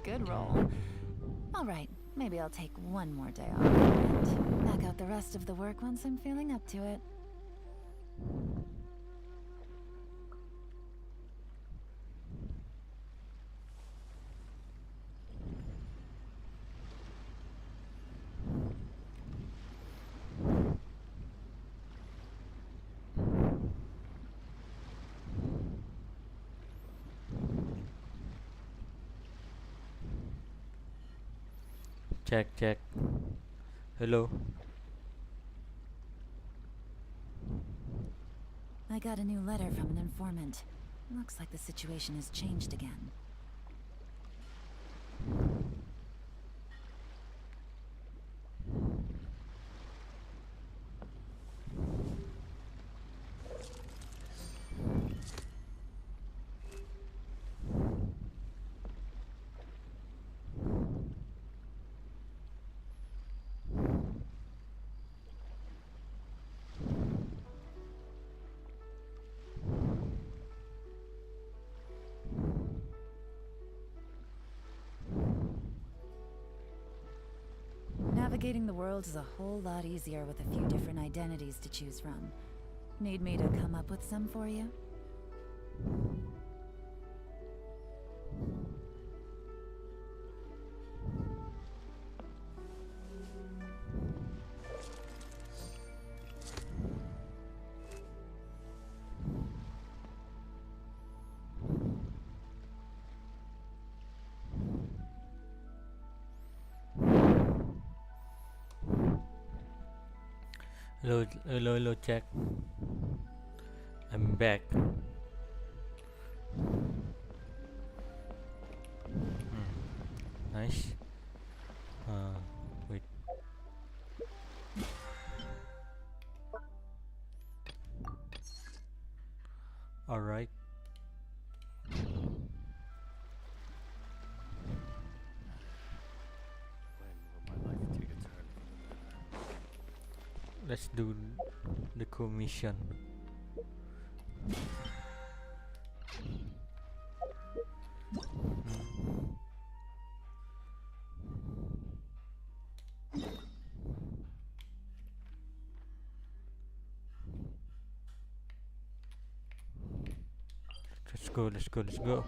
Good roll. All right, maybe I'll take one more day off and knock out the rest of the work once I'm feeling up to it. Check, check. Hello. I got a new letter from an informant. Looks like the situation has changed again. Navigating the world is a whole lot easier with a few different identities to choose from. Need me to come up with some for you? Hello, hello, hello, Jack. I'm back. Nice. Wait. Alright. Let's do the commission. Let's go, let's go, let's go.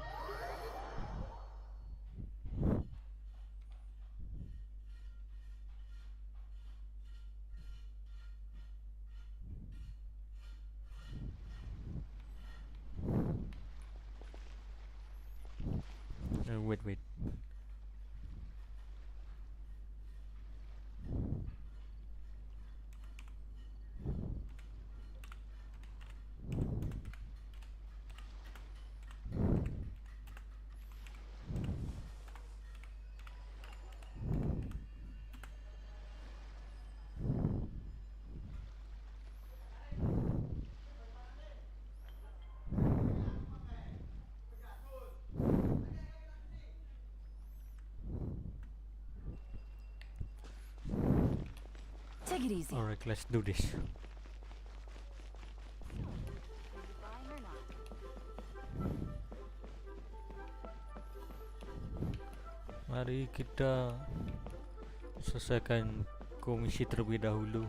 Wait, wait. Take it easy. Alright, let's do this. Mari kita selesaikan komisi terlebih dahulu.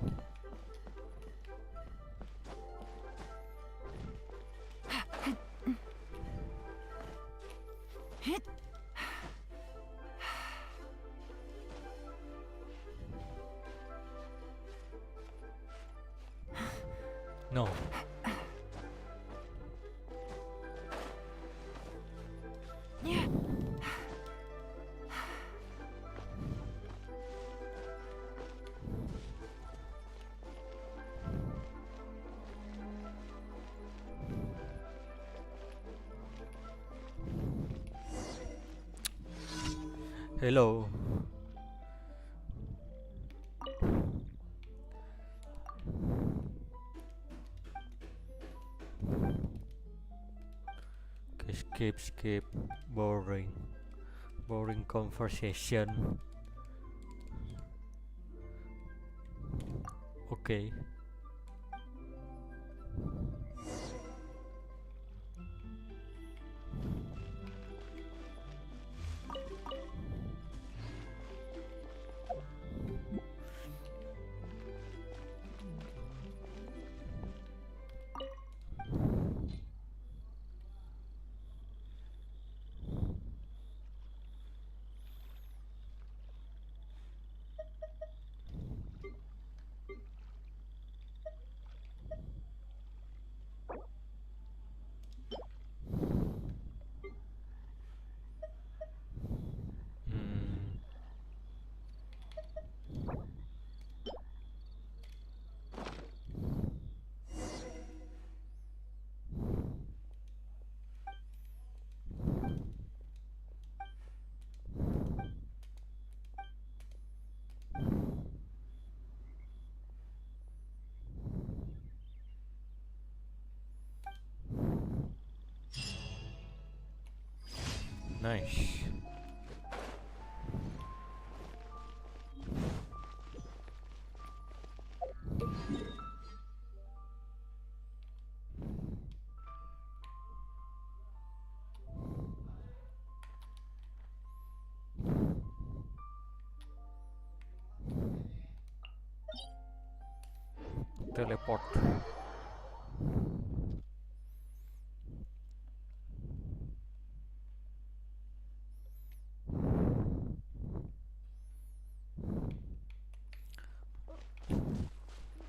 No. Hello. Skip, skip. Boring. Boring conversation. Okay. Nice. Teleport.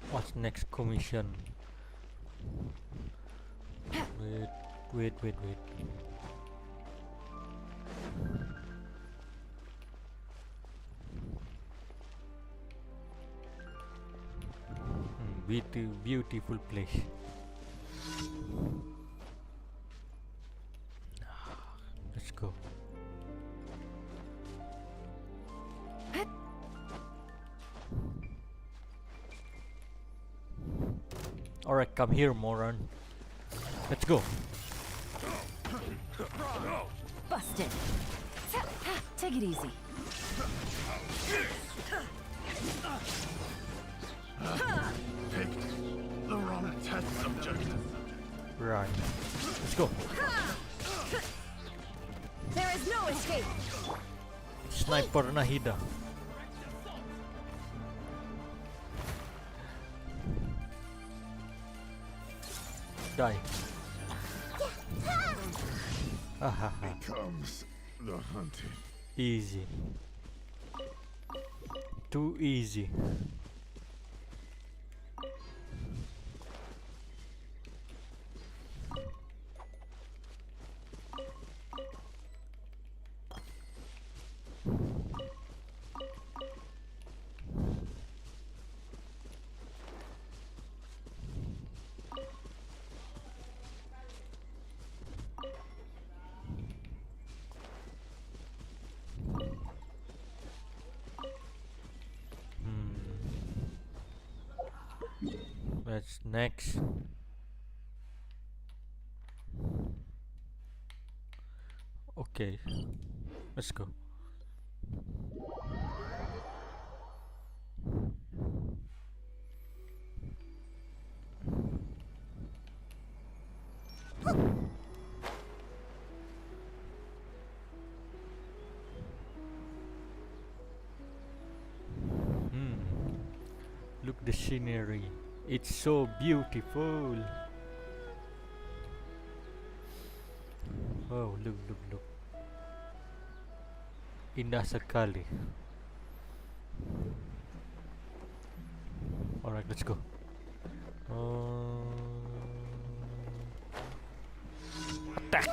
What's next commission? Wait. Beautiful place. Let's go. Alright, come here, moron. Let's go. Busted. Take it easy. Picked the wrong test subject. Right. Let's go. There is no escape. Sniper Nahida. Die. Ahaha. Comes the hunted. Easy. Too easy. That's next. Okay, let's go. Look the scenery. It's so beautiful. Oh, look. Indah sekali. Alright, let's go. Attack!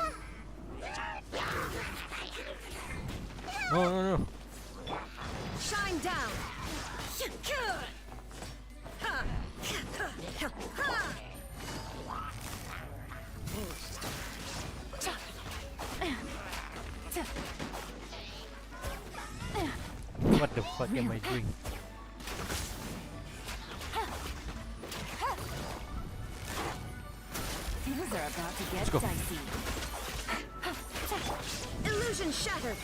No. Shine down. What the fuck am I doing? Things are about to get Let's go. dicey. Illusion shattered.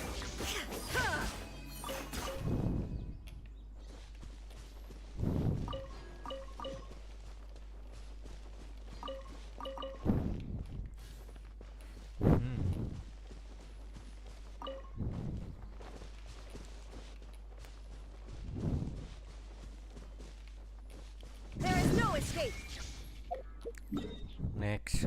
There is no escape. Next.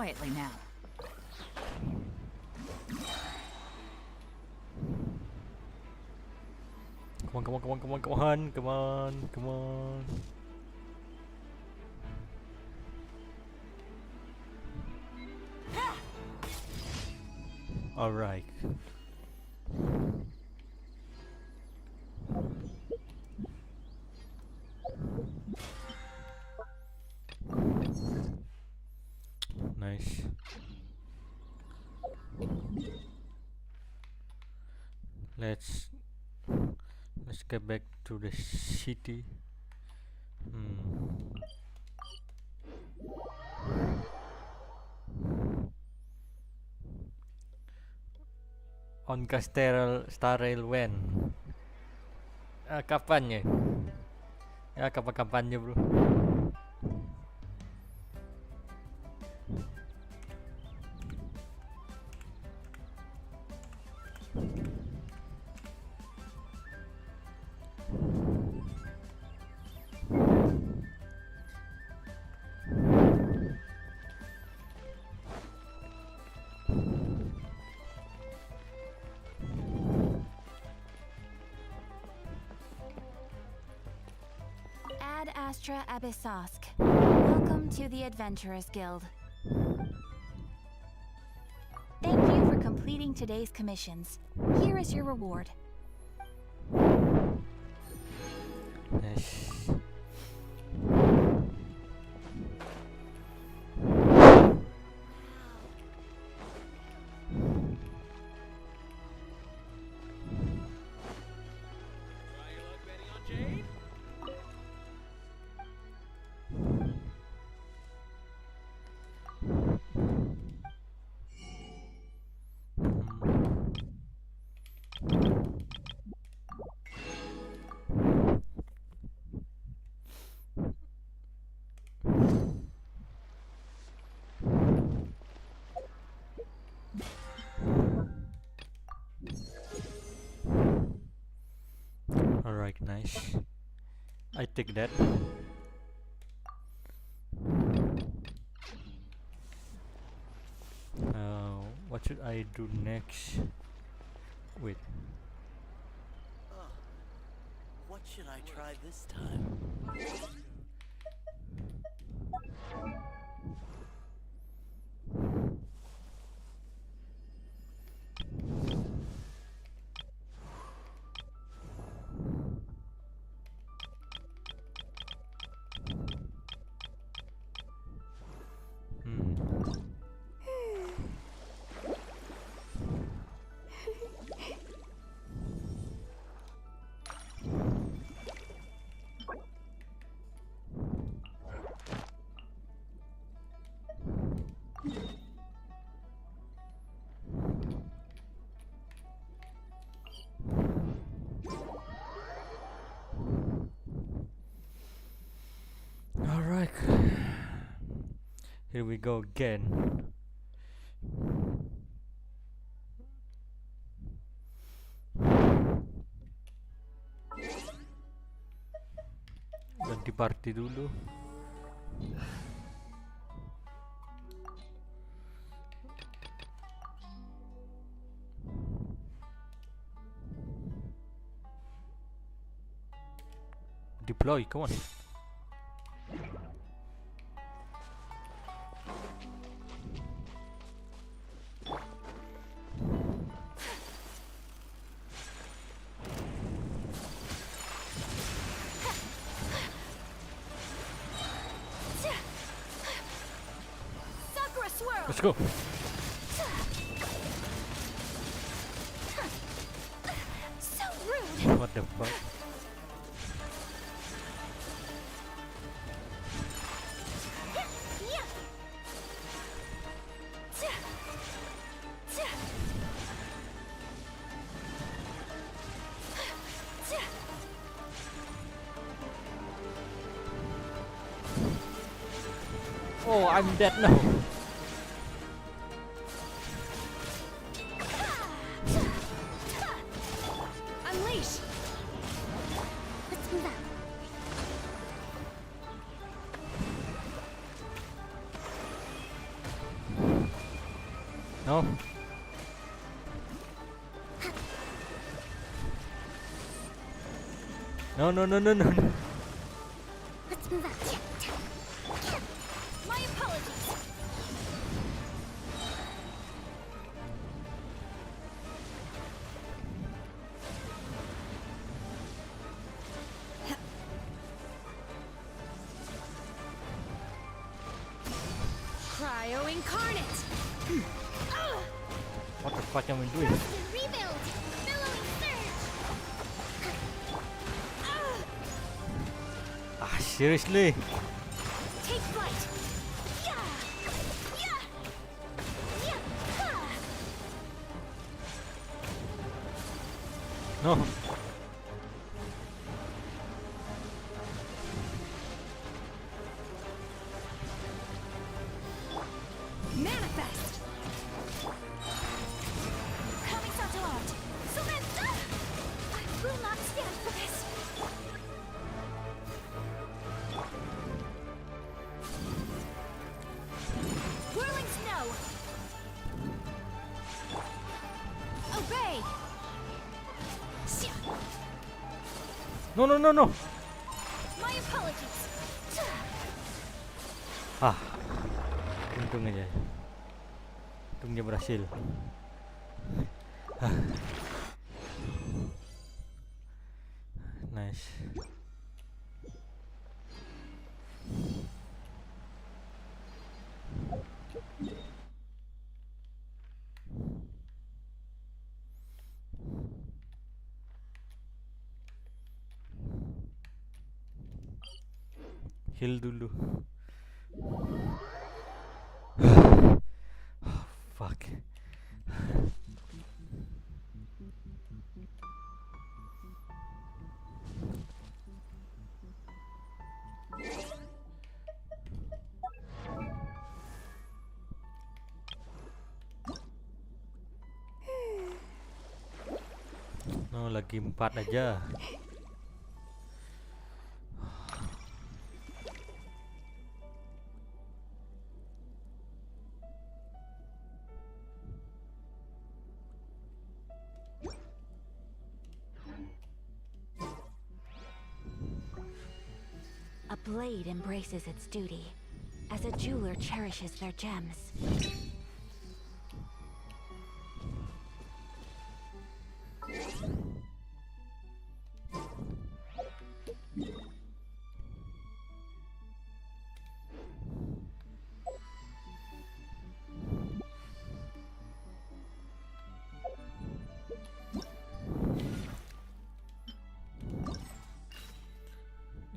quietly now. Come on, come on, come on, come on, come on, come on, come on. Alright. Nice. Let's get back to the city. On Sterile when? Kapan ya? Ya kapan-kapannya bro. Ad Astra Abyssosk. Welcome to the Adventurers Guild. Thank you for completing today's commissions. Here is your reward. Nice. Alright, nice. I take that. What should I do next? Wait. What should I try this time? Alright. Here we go again. Ganti party dulu. Deploy, come on. Let's go. So rude. What the fuck? Oh, I'm dead now. Unleash. Let's move out. No. No, no, no, no, no. Let's move out. My apologies. Cryo incarnate. What the fuck am I doing? Rebuild. Billowing surge. Ah, seriously? Take flight. Yeah. Yeah. Yeah. No. Manifest. Coming out to art. Surrender. I will not stand for this. Whirling snow. Obey. No, no, no, no. My apologies. Ah. Untung aja. Untungnya berhasil. Ah. Nice. Heal dulu. Fuck. No, lagi 4 aja. A blade embraces its duty, as a jeweler cherishes their gems.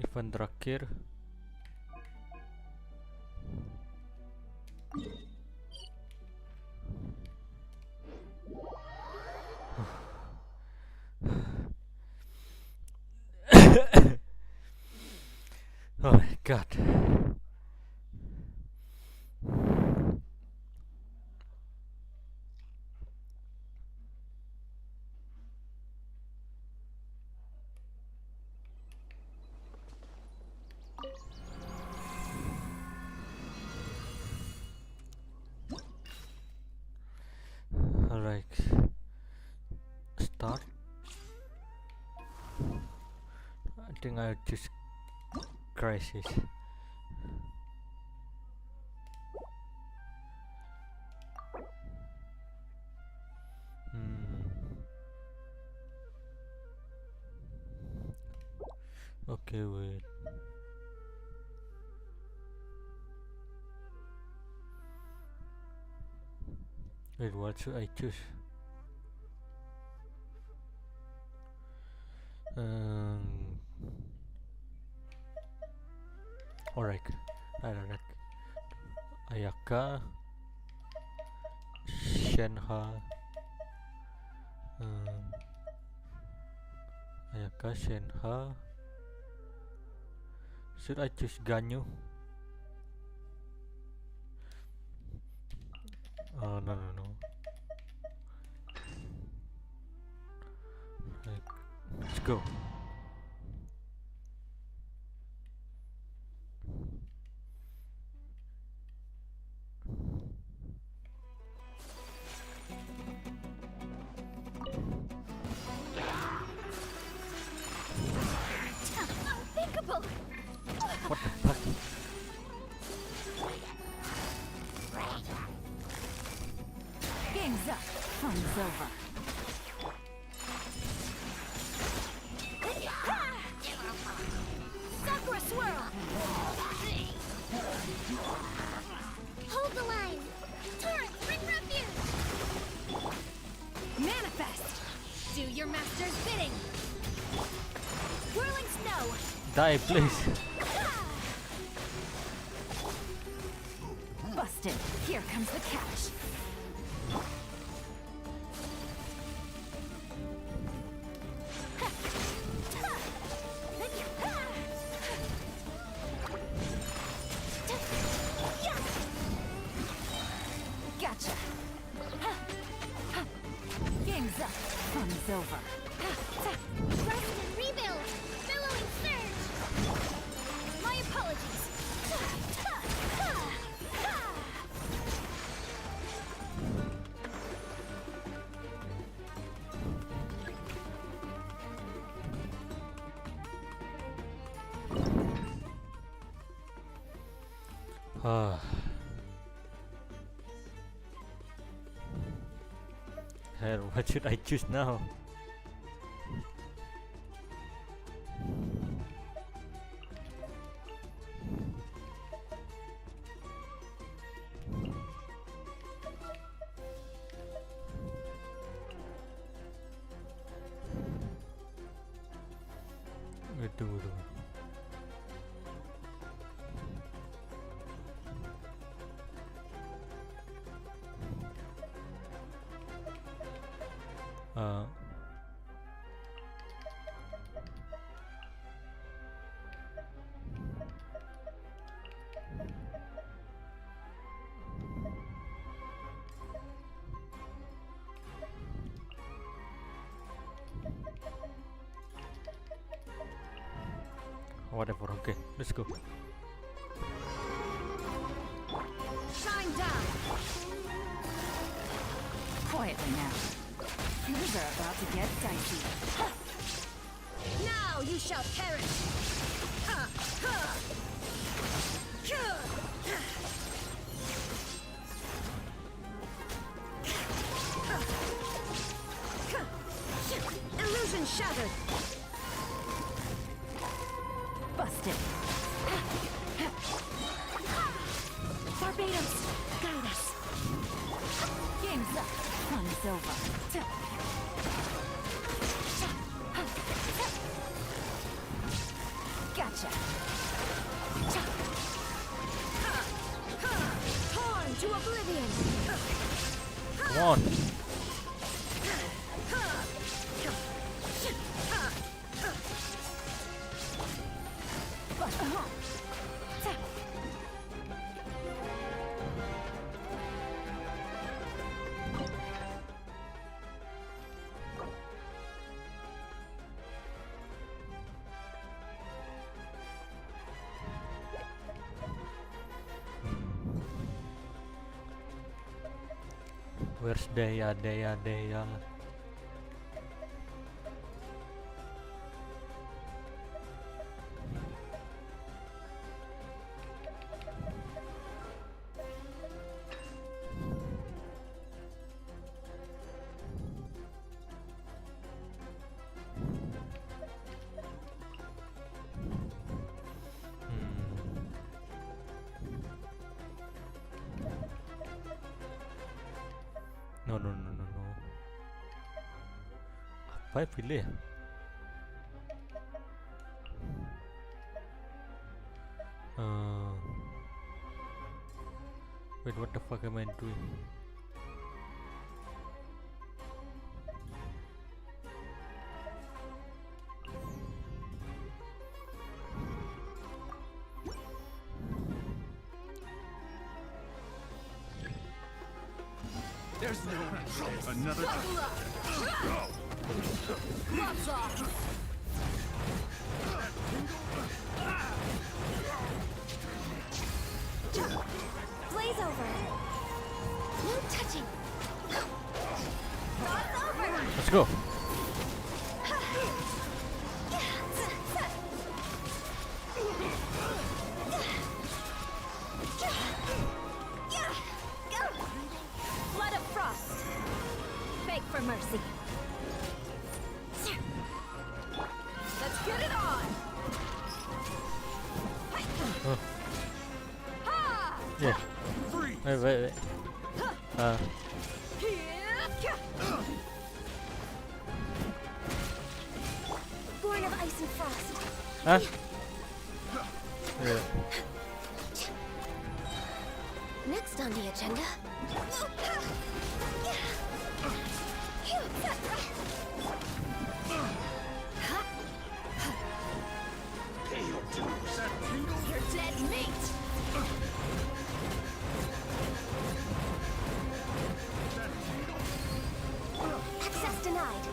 Event terakhir. Oh my god. Alright. Start. I think I'll choose Crisis. Okay, wait. Wait, what should I choose? Alright, I don't know. Ayaka, Shenha, Ayaka, Shenha. Should I choose Ganyu? Oh no no no. Right. Let's go. Die, please. Busted. Here comes the catch. Gotcha. Game's up. Fun's over. Rest and rebuild! Billowing surge! My apologies! Hell, what should I choose now? Tunggu. Whatever, okay, let's go. Shine down! Quietly now. Things are about to get dicey. Now you shall perish! Ha! Ha! Illusion shattered! Busted. Barbados, guide us! Game's up. Fun's over. Gotcha. Torn to oblivion! Come on. Where's Daya? No. Apa yang pilih ya? Wait, what the fuck am I doing? There's no another. Blaze over! No touching! God's over! Let's go. Blood of frost! Beg for mercy! Let's get it on! Yeah. Wait. Born of ice and frost. Huh? Yeah. Next on the agenda. You're dead meat. Access denied.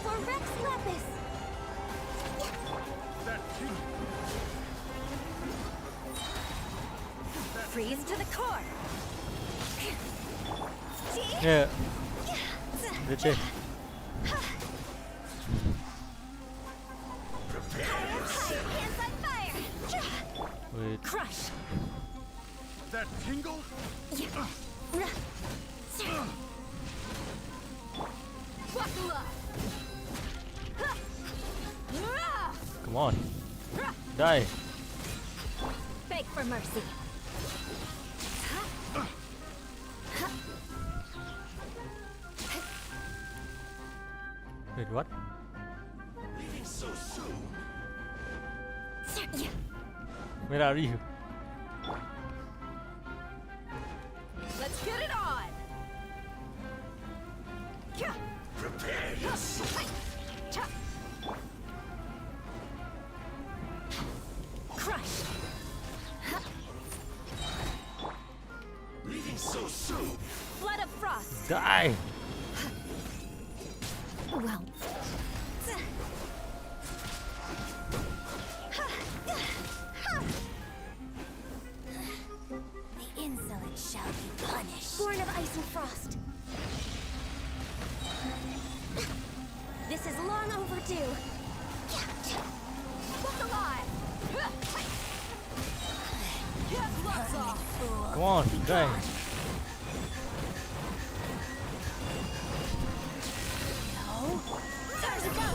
For Rex Lapis. Freeze to the core. Yeah. Legit. Hands on fire. Wait. Crush. That tingle? Buckle up. Come on. Die. Beg for mercy. Wait, what? Where are you? Let's get it on. Prepare yourself. Crush. Leaving so soon. Flood of frost. Die. Well. The insolent shall be punished. Born of ice and frost. This is long overdue. Look alive. Get lots off. Come on, die. There's a go.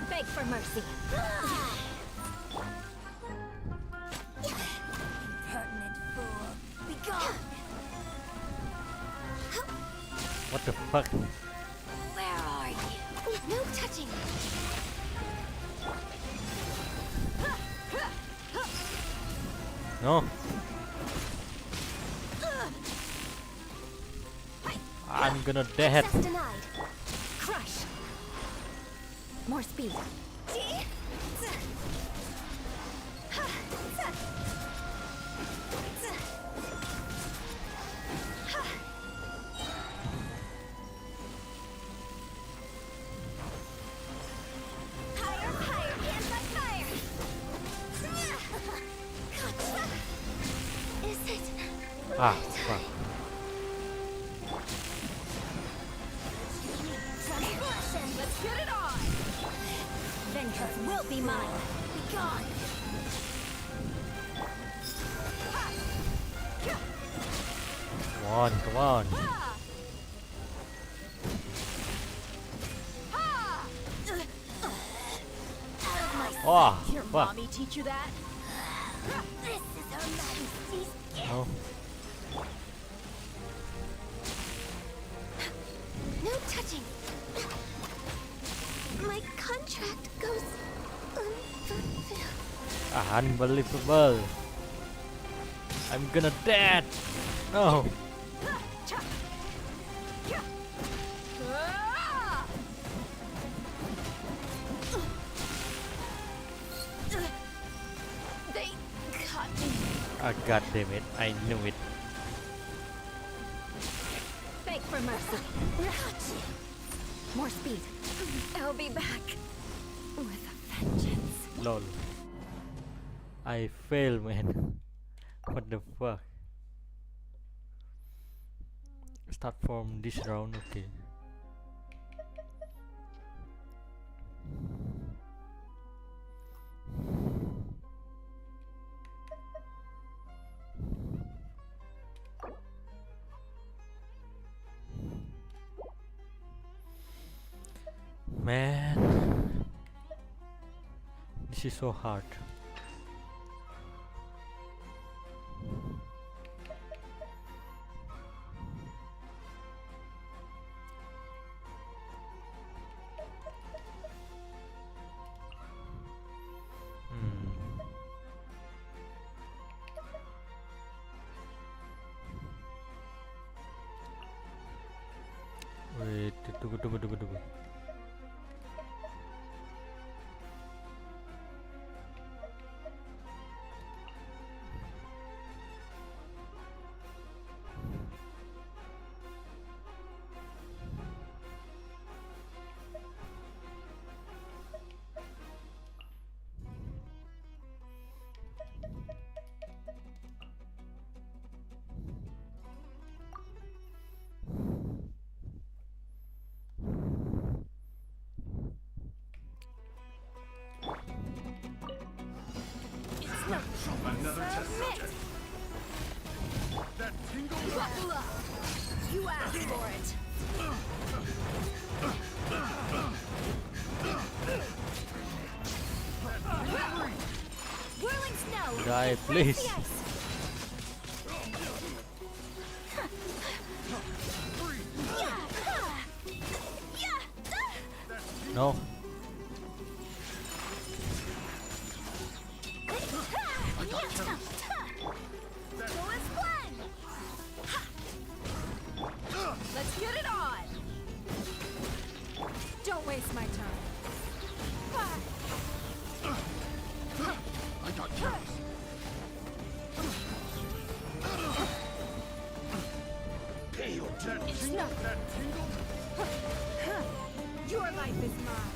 Beg for mercy. Impertinent fool. Be gone. What the fuck? Where are you? No touching. No. I'm gonna dead. Access denied. Crush. More speed. Higher, higher, hands on fire. Gotcha. Is it? Ah, fuck. Transgression. Let's get it on. Vengeance will be mine. Be gone. Come on, come on. Ha! Ha! Oh, Your fuck. mommy teach you that? This is Her Majesty's gift. No. No touching. My contract goes unfulfilled. Unbelievable. I'm gonna dead. No. Ah! They caught me. Ah, god damn it. I knew it. Beg for mercy. More speed. I'll be back with a vengeance. Lol. I failed, man. What the fuck? Start from this round, okay. Man, this is so hard. Tunggu, tunggu, tunggu. Another test subject. That tingle. Buckle up. You asked for it. Whirling snow. Die, Break please. the ice. No. Let's get it on! Don't waste my time. I got careless. Pale that tingle. That tingle. Your life is mine.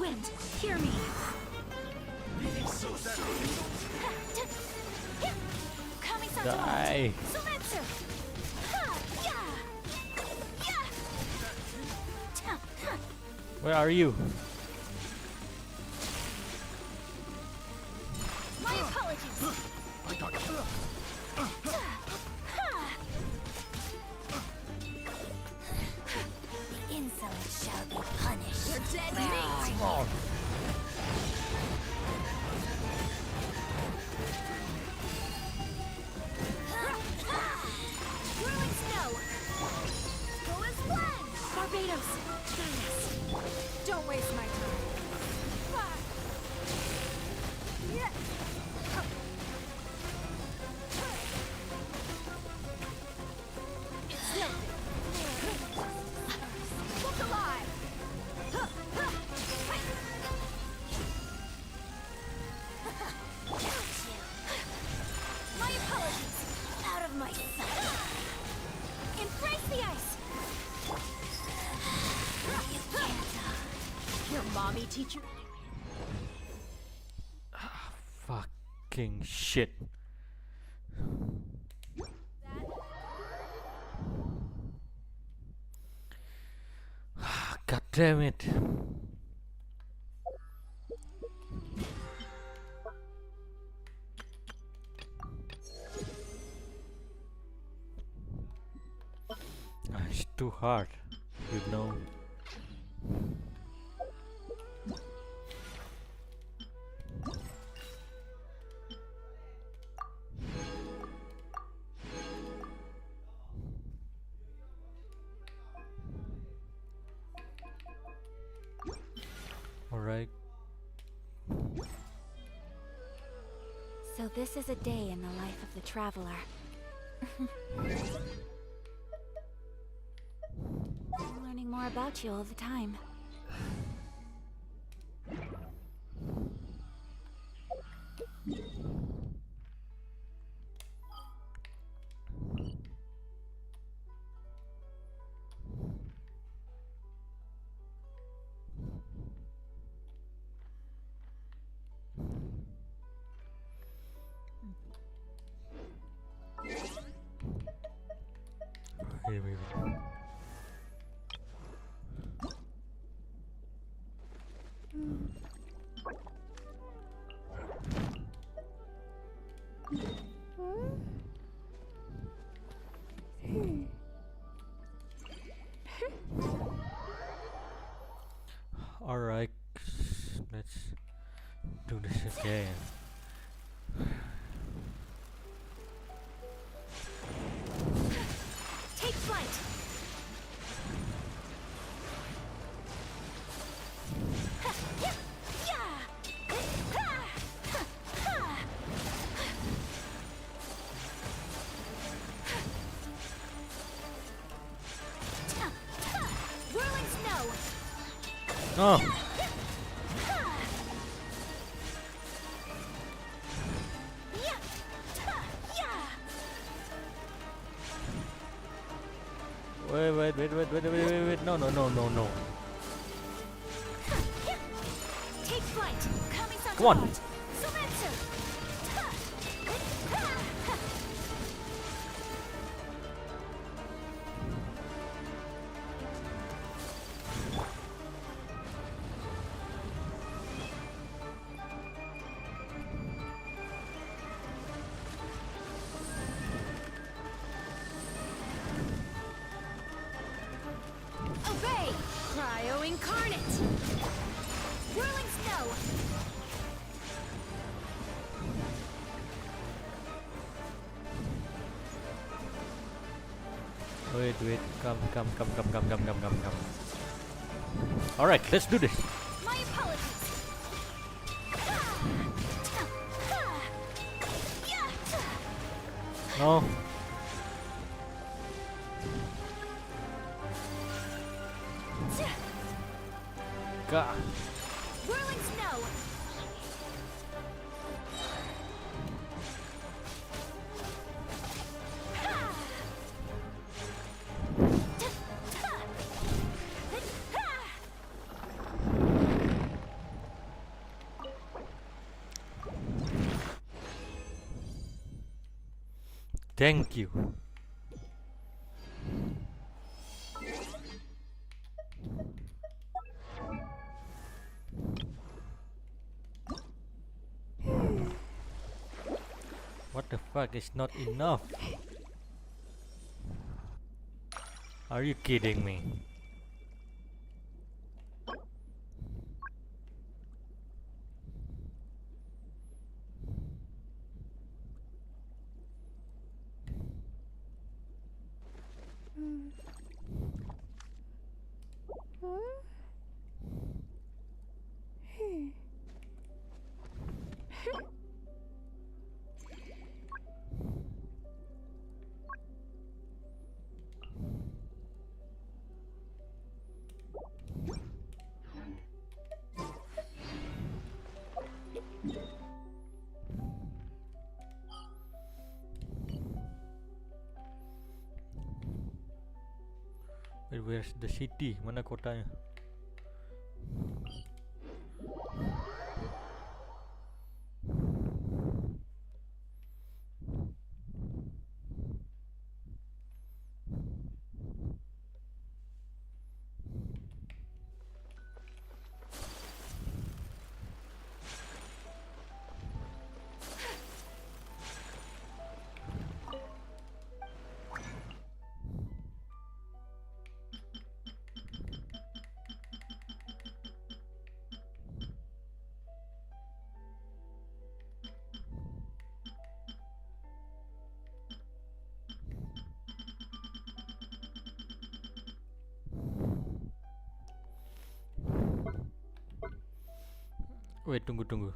Wind, hear me. So that Die. Sumetsu. Where are you? My apologies. I got careless. The insolent shall be punished. You're dead meat. Whirling snow. Go as one. Barbados. Yes. Don't waste my time. Yeah. It's nothing. Look alive. My apologies. Out of my sight. Embrace the ice. You can't. Your mommy teacher. Fucking shit. God damn it. It's too hard, you know. All right. So this is a day in the life of the traveler. I'm learning more about you all the time. Wait, wait, wait. All right, let's do this again. Take flight. Oh. Wait. No. Take flight. Come on. Sumetsu. Obey! Cryo incarnate! Whirling snow! Wait. Come. Alright, let's do this. My apologies! No. God. Whirling snow! Thank you. What the fuck is not enough? Are you kidding me? Wait, where's the city? Mana kotanya? Wait, tunggu.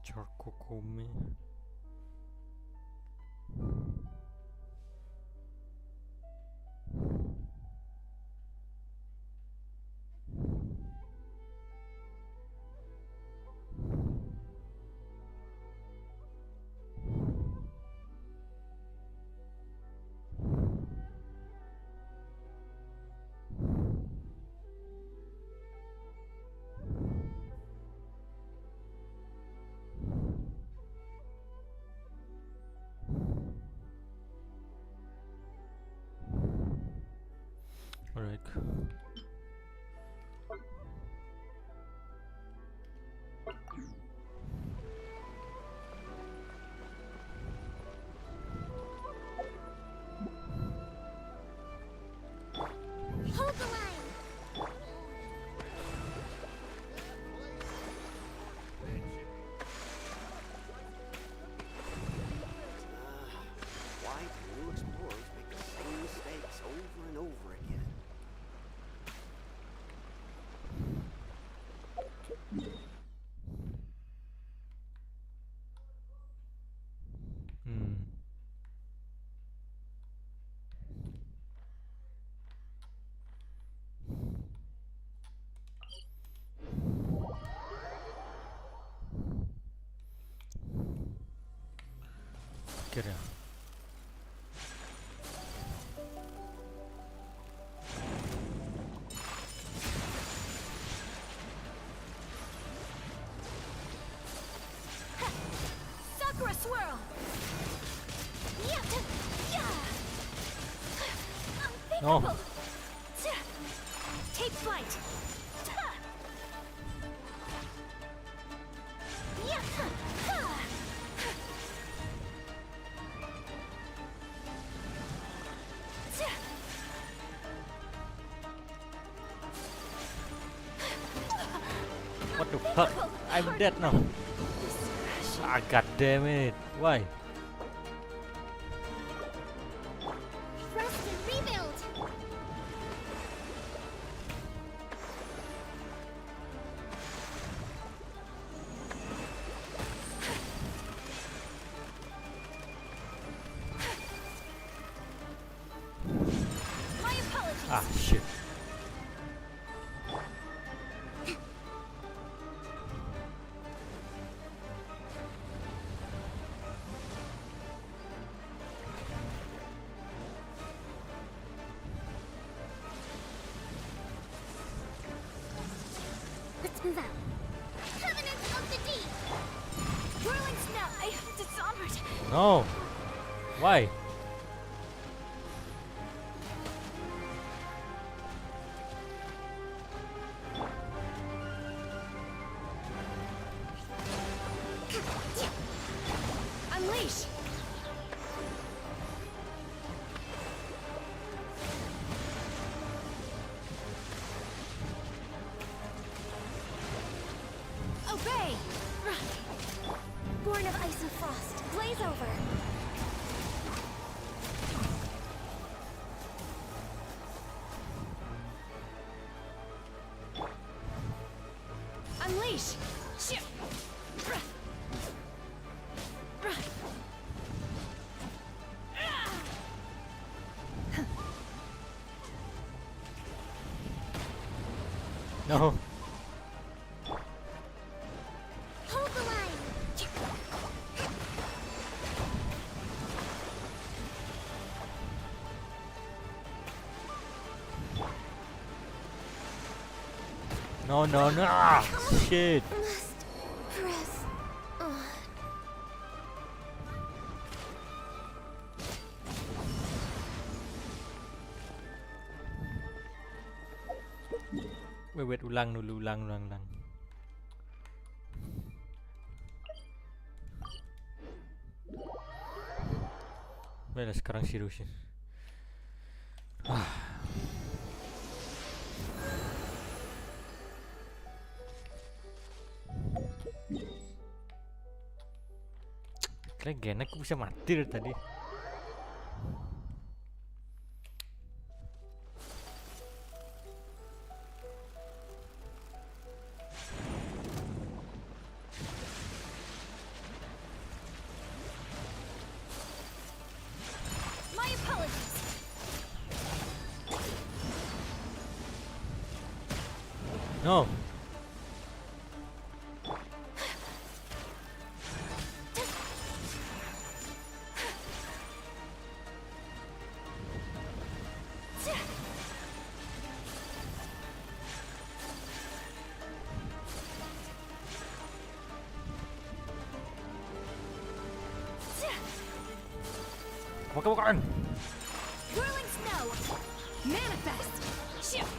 Charcoal. Alright. Hold the line! Why do new explorers make the same mistakes over and over again? akhirnya. Sakura swirl. Yeah. No. Unthinkable. Take flight. Yeah. What the fuck? I'm dead now. Ah, god damn it. Why? Rest and rebuild. My apologies. Ah, shit. Let's move out. Covenant of the Deep. Whirling snow. I am dishonored. No. Why? Unleash. Obey. Run. Born of ice and frost. Blaze over. Unleash. Shoot. Run. Run. No. Hold the line. No, no, no. Ah, shit. Must press on. Wait, ulang dulu, ulang. Baiklah, sekarang seriusin. Kira Gen aku bisa mati dari tadi. My apologies. No. Bukan. Whirling snow. Manifest. Shoot.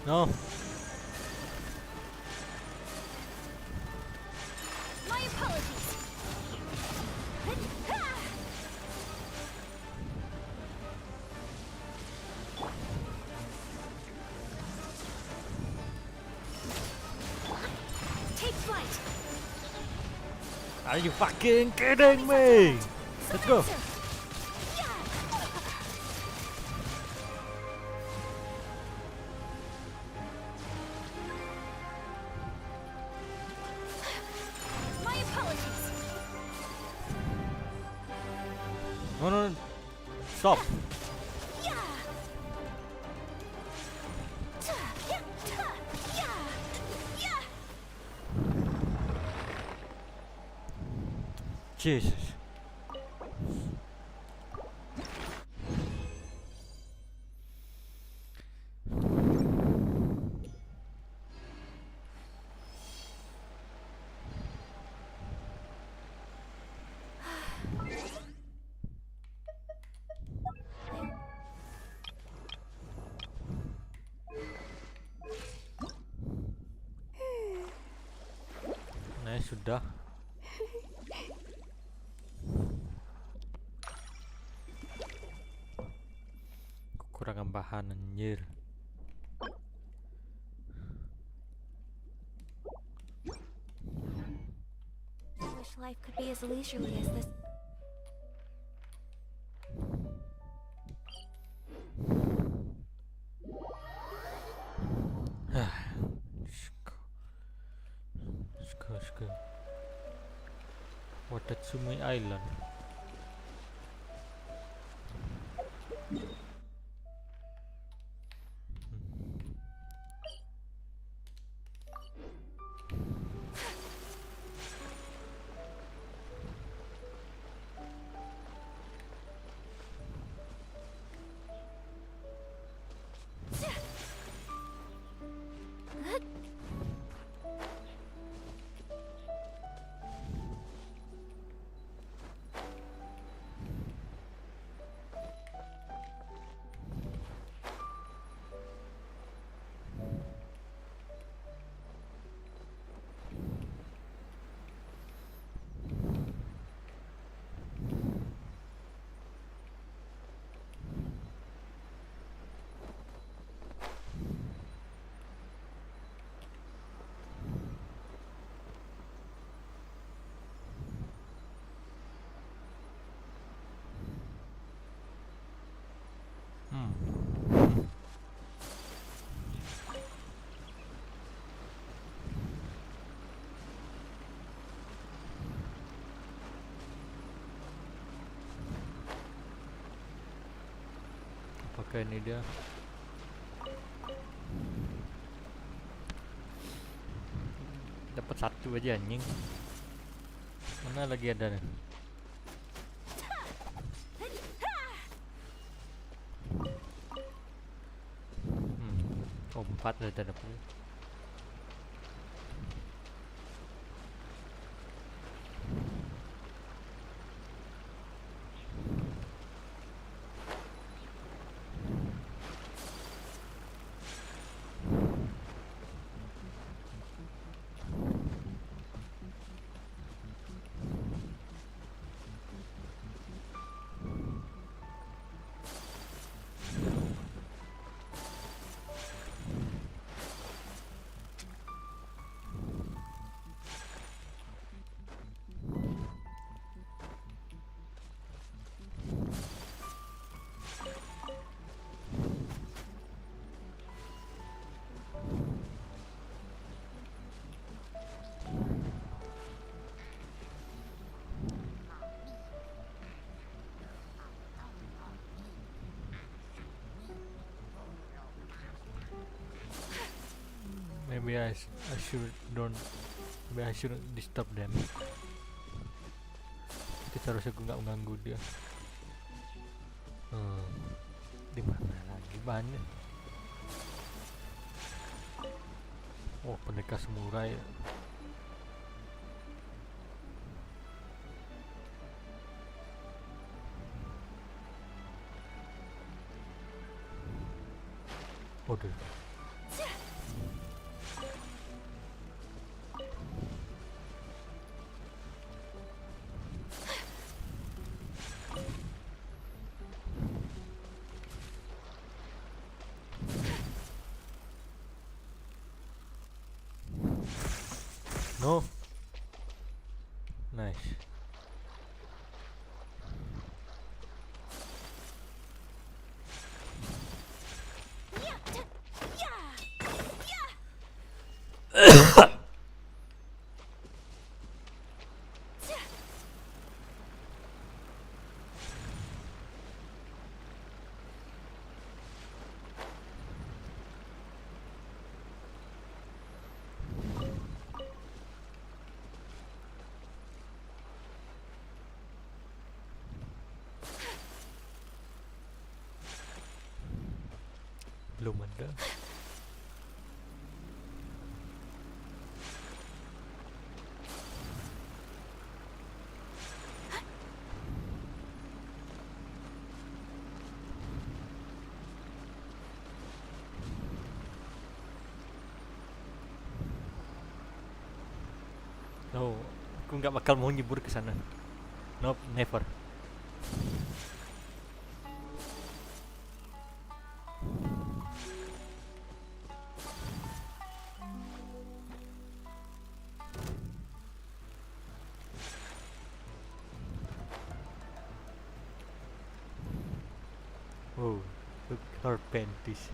No. My apologies. Take flight. Are you fucking kidding me? Let's go. Surrender. My apologies. No, no, no. Stop. Jesus. Nah, sudah. Kekurangan bahan anjir. I wish life could be as leisurely as this. Let's go. Watatsumi Island. Apakah ini dia? Dapat satu aja anjing. Mana lagi ada nih? Oh, 4 udah dapat. Maybe I shouldn't disturb them. Itu seharusnya gue nggak mengganggu dia. Di mana lagi banyak? Oh, pendekar samurai. Waduh. No. Nice. belum ada. Oh, aku nggak bakal mau nyebur ke sana. Nope, never. Oh, look her panties.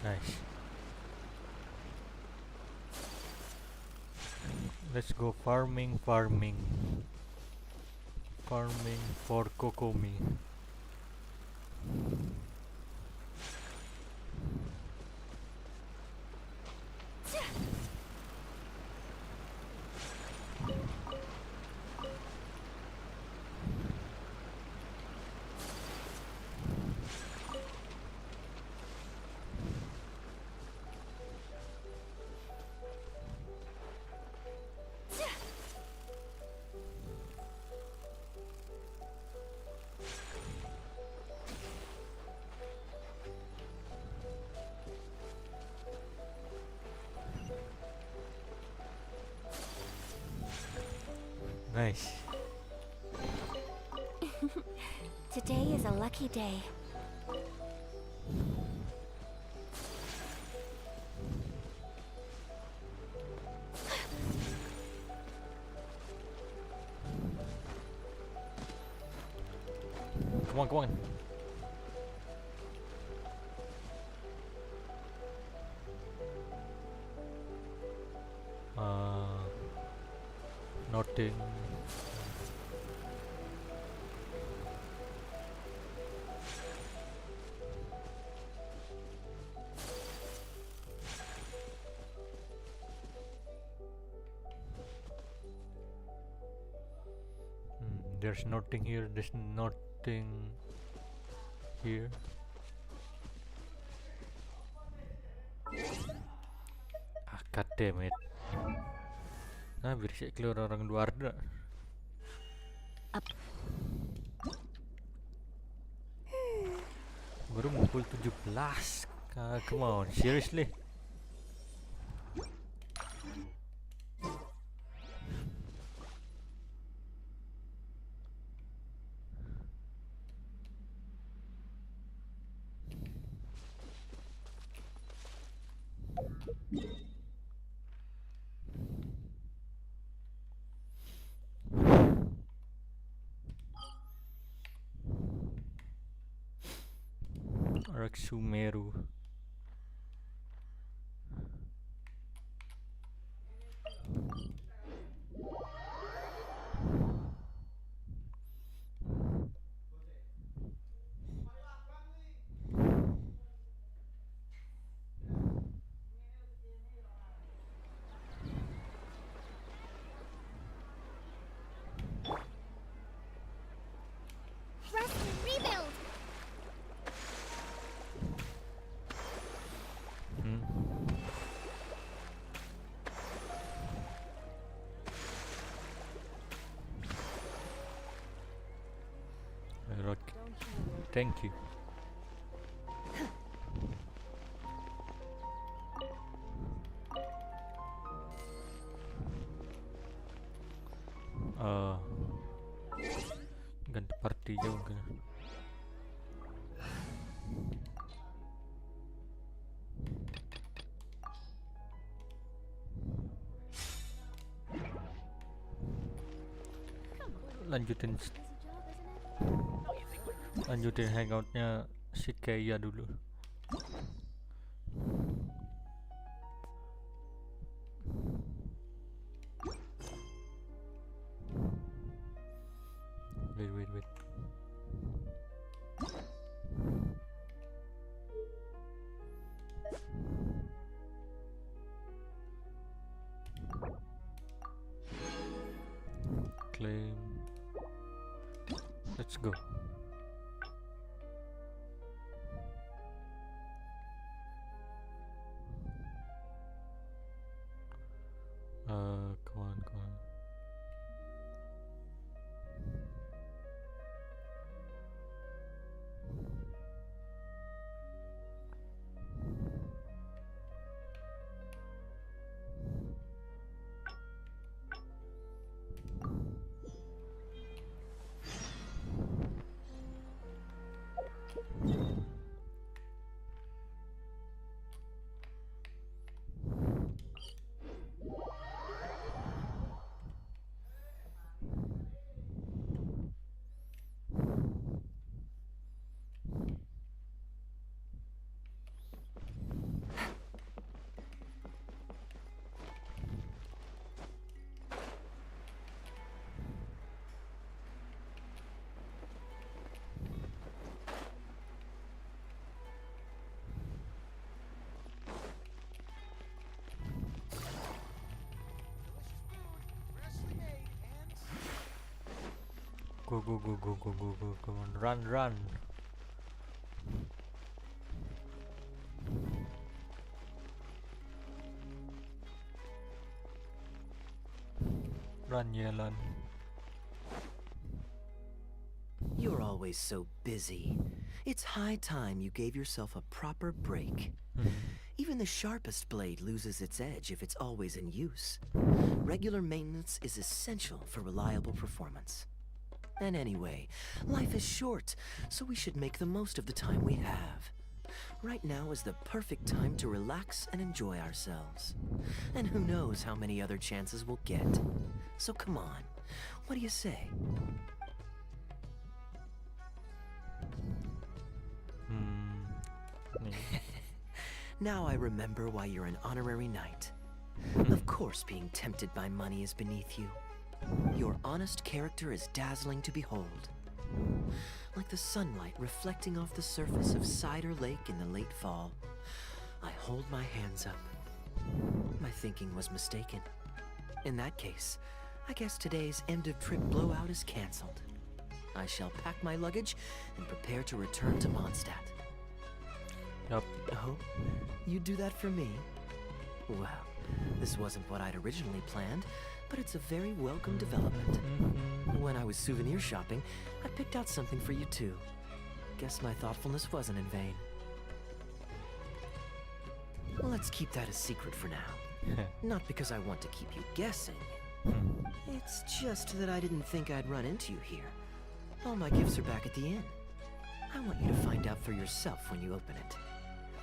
Nice. Let's go farming for Kokomi. Nice. Today is a lucky day. Come on, come on. Nothing. There's nothing here. There's nothing here. Ah, god damn it. Nah, berisik keluar orang luar dah. Baru pukul 17. Come on, seriously. Sumeru. Rest and rebuild. Thank you. ganti party aja mungkin. Lanjutin lanjutin hangoutnya si Kaya dulu. Wait. Claim. Let's go. Come on. Go, come on, run. Run, Yelan. You're always so busy. It's high time you gave yourself a proper break. Even the sharpest blade loses its edge if it's always in use. Regular maintenance is essential for reliable performance. And anyway, life is short, so we should make the most of the time we have. Right now is the perfect time to relax and enjoy ourselves. And who knows how many other chances we'll get. So come on, what do you say? Now I remember why you're an honorary knight. Of course being tempted by money is beneath you. Your honest character is dazzling to behold. Like the sunlight reflecting off the surface of Cider Lake in the late fall. I hold my hands up. My thinking was mistaken. In that case, I guess today's end-of-trip blowout is cancelled. I shall pack my luggage and prepare to return to Mondstadt. Yup. Oh, you do that for me? Well, this wasn't what I'd originally planned, but it's a very welcome development. When I was souvenir shopping, I picked out something for you too. Guess my thoughtfulness wasn't in vain. Let's keep that a secret for now. Not because I want to keep you guessing. It's just that I didn't think I'd run into you here. All my gifts are back at the inn. I want you to find out for yourself when you open it.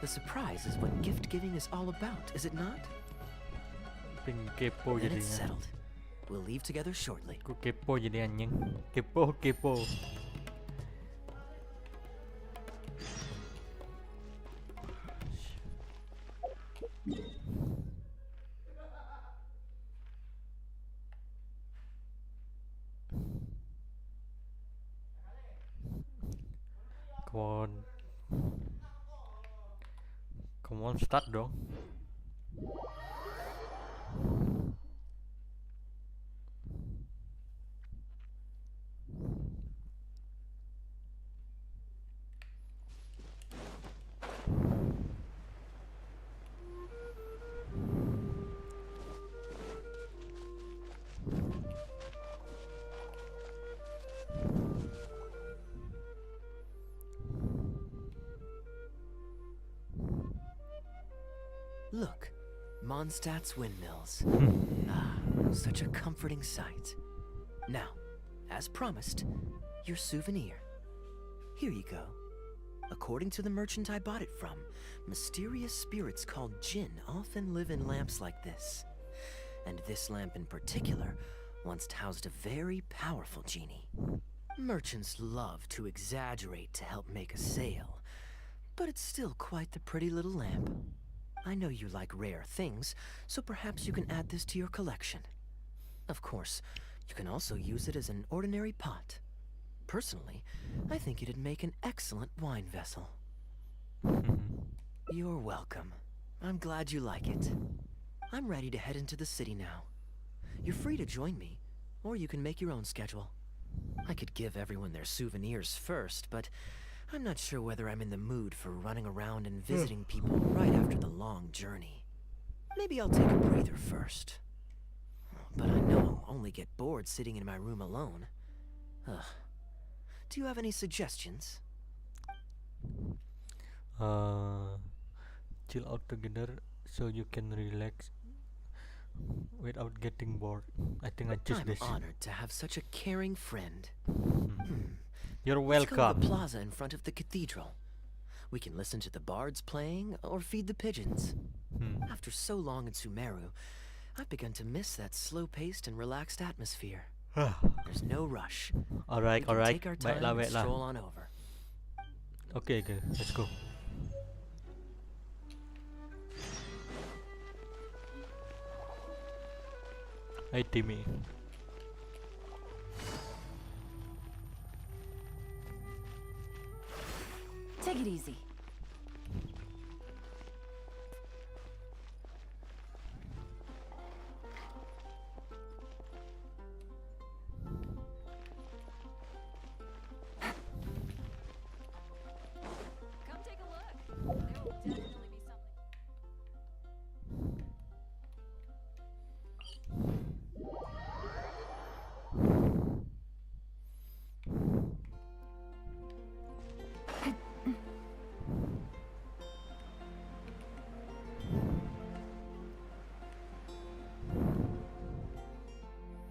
The surprise is what gift giving is all about, is it not? Ping kepo Then it's jadinya. settled. We'll leave together shortly. Aku kepo jadi anjing. Kepo. Come on, start dong. Look, Mondstadt's windmills. Ah, such a comforting sight. Now, as promised, your souvenir. Here you go. According to the merchant I bought it from, mysterious spirits called Jinn often live in lamps like this. And this lamp in particular once housed a very powerful genie. Merchants love to exaggerate to help make a sale, but it's still quite the pretty little lamp. I know you like rare things, so perhaps you can add this to your collection. Of course, you can also use it as an ordinary pot. Personally, I think it'd make an excellent wine vessel. You're welcome. I'm glad you like it. I'm ready to head into the city now. You're free to join me, or you can make your own schedule. I could give everyone their souvenirs first, but I'm not sure whether I'm in the mood for running around and visiting people right after the long journey. Maybe I'll take a breather first. But I know I'll only get bored sitting in my room alone. Ugh. Do you have any suggestions? Chill out together so you can relax without getting bored. I think I choose I'm this. honored to have such a caring friend. You're Let's go to welcome. the plaza in front of the cathedral. We can listen to the bards playing or feed the pigeons. After so long in Sumeru, I've begun to miss that slow-paced and relaxed atmosphere. There's no rush. Alright, We can alright. take our time Baiklah, and baiklah. stroll on over. Okay, let's go. Hey, Timmy. Take it easy. Come take a look. There will definitely be something.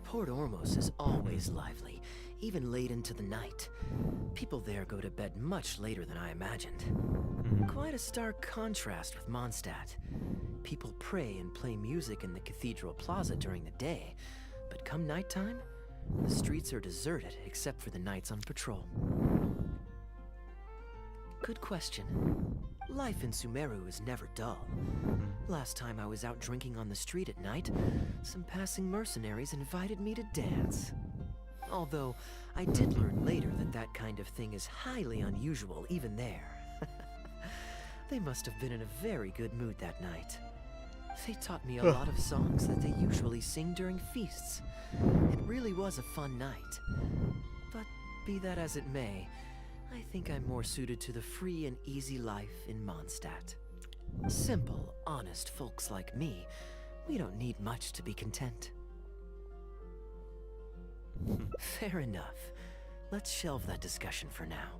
Port Ormos is always lively, even late into the night. People there go to bed much later than I imagined. Quite a stark contrast with Mondstadt. People pray and play music in the cathedral plaza during the day, but come nighttime, the streets are deserted except for the knights on patrol. Good question. Life in Sumeru is never dull. Last time I was out drinking on the street at night, some passing mercenaries invited me to dance. Although, I did learn later that that kind of thing is highly unusual even there. They must have been in a very good mood that night. They taught me a lot of songs that they usually sing during feasts. It really was a fun night. But be that as it may, I think I'm more suited to the free and easy life in Mondstadt. Simple, honest folks like me, we don't need much to be content. Fair enough. Let's shelve that discussion for now.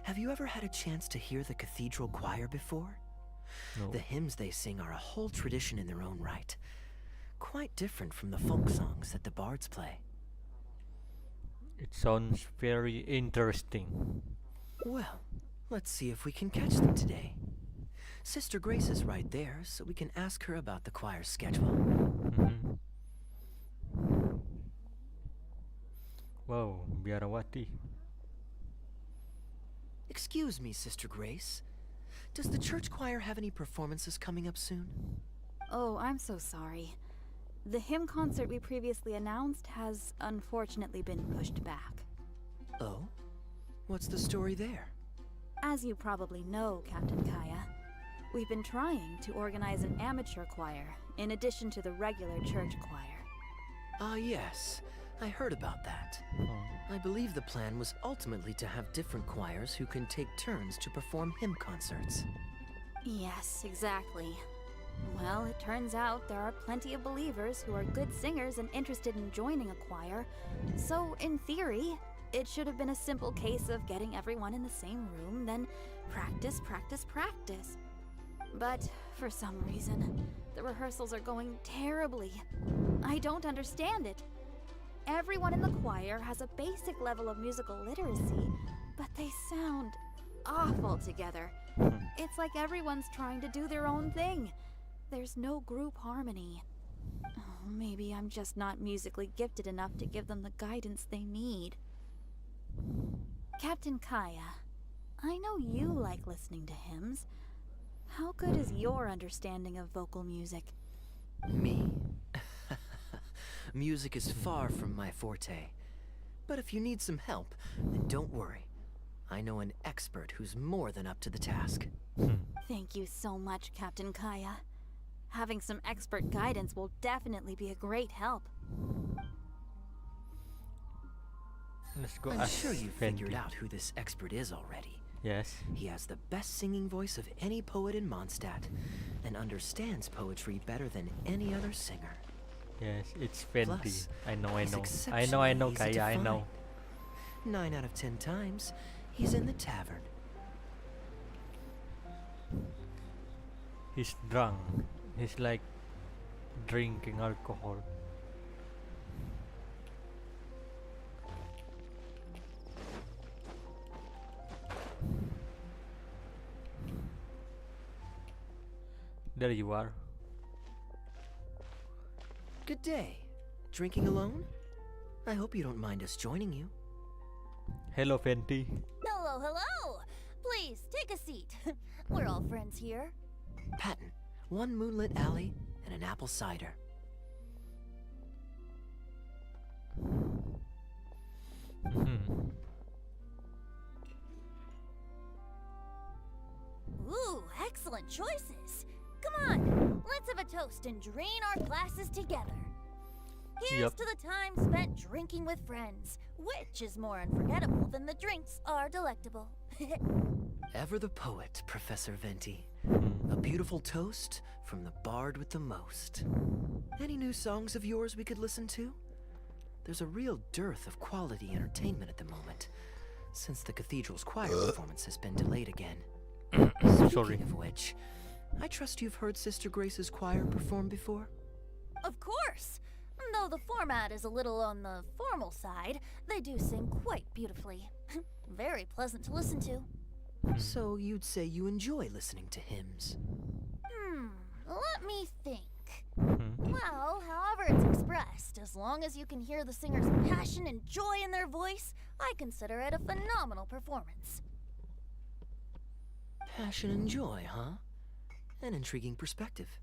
Have you ever had a chance to hear the cathedral choir before? No. The hymns they sing are a whole tradition in their own right. Quite different from the folk songs that the bards play. It sounds very interesting. Well, let's see if we can catch them today. Sister Grace is right there, so we can ask her about the choir's schedule. Wow, Biarawati. Excuse me, Sister Grace. Does the church choir have any performances coming up soon? Oh, I'm so sorry. The hymn concert we previously announced has unfortunately been pushed back. Oh? What's the story there? As you probably know, Captain Kaya, we've been trying to organize an amateur choir in addition to the regular church choir. Ah, yes. I heard about that. I believe the plan was ultimately to have different choirs who can take turns to perform hymn concerts. Yes, exactly. Well, it turns out there are plenty of believers who are good singers and interested in joining a choir. So, in theory, it should have been a simple case of getting everyone in the same room, then practice, practice, practice. But for some reason, the rehearsals are going terribly. I don't understand it. Everyone in the choir has a basic level of musical literacy, but they sound awful together. It's like everyone's trying to do their own thing. There's no group harmony. Oh, maybe I'm just not musically gifted enough to give them the guidance they need. Captain Kaya, I know you like listening to hymns. How good is your understanding of vocal music? Me? Music is far from my forte. But if you need some help, then don't worry. I know an expert who's more than up to the task. Thank you so much, Captain Kaya. Having some expert guidance will definitely be a great help. Let's go I'm ask sure you figured Fenty. out who this expert is already. Yes. He has the best singing voice of any poet in Mondstadt, and understands poetry better than any other singer. Yes, it's Fenty. Plus, I know, he's Kaya, exceptionally easy to Kaya, I know. find. 9 out of 10 times, he's in the tavern. He's drunk. He's like drinking alcohol. There you are. Good day. Drinking alone? I hope you don't mind us joining you. Hello, Fenty. Hello, hello! Please, take a seat. We're all friends here. Patton, 1 moonlit alley and an apple cider. Mhm. Ooh, excellent choices. Come on, let's have a toast and drain our glasses together. Here's Yup. to the time spent drinking with friends, which is more unforgettable than the drinks are delectable. Ever the poet, Professor Venti. Mhm. A beautiful toast from the bard with the most. Any new songs of yours we could listen to? There's a real dearth of quality entertainment at the moment, since the cathedral's choir performance has been delayed again. Sorry. Speaking of which, I trust you've heard Sister Grace's choir perform before? Of course! Though the format is a little on the formal side, they do sing quite beautifully. Very pleasant to listen to. So you'd say you enjoy listening to hymns? Let me think. Mhm. Well, however it's expressed, as long as you can hear the singer's passion and joy in their voice, I consider it a phenomenal performance. Passion and joy, huh? An intriguing perspective.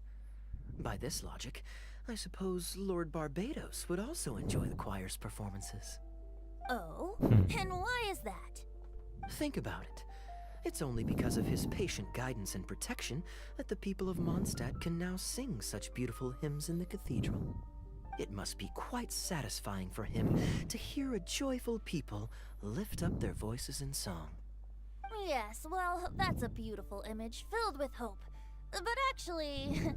By this logic, I suppose Lord Barbados would also enjoy the choir's performances. Oh? Hmm. And why is that? Think about it. It's only because of his patient guidance and protection that the people of Mondstadt can now sing such beautiful hymns in the cathedral. It must be quite satisfying for him to hear a joyful people lift up their voices in song. Yes, well, that's a beautiful image filled with hope. But actually,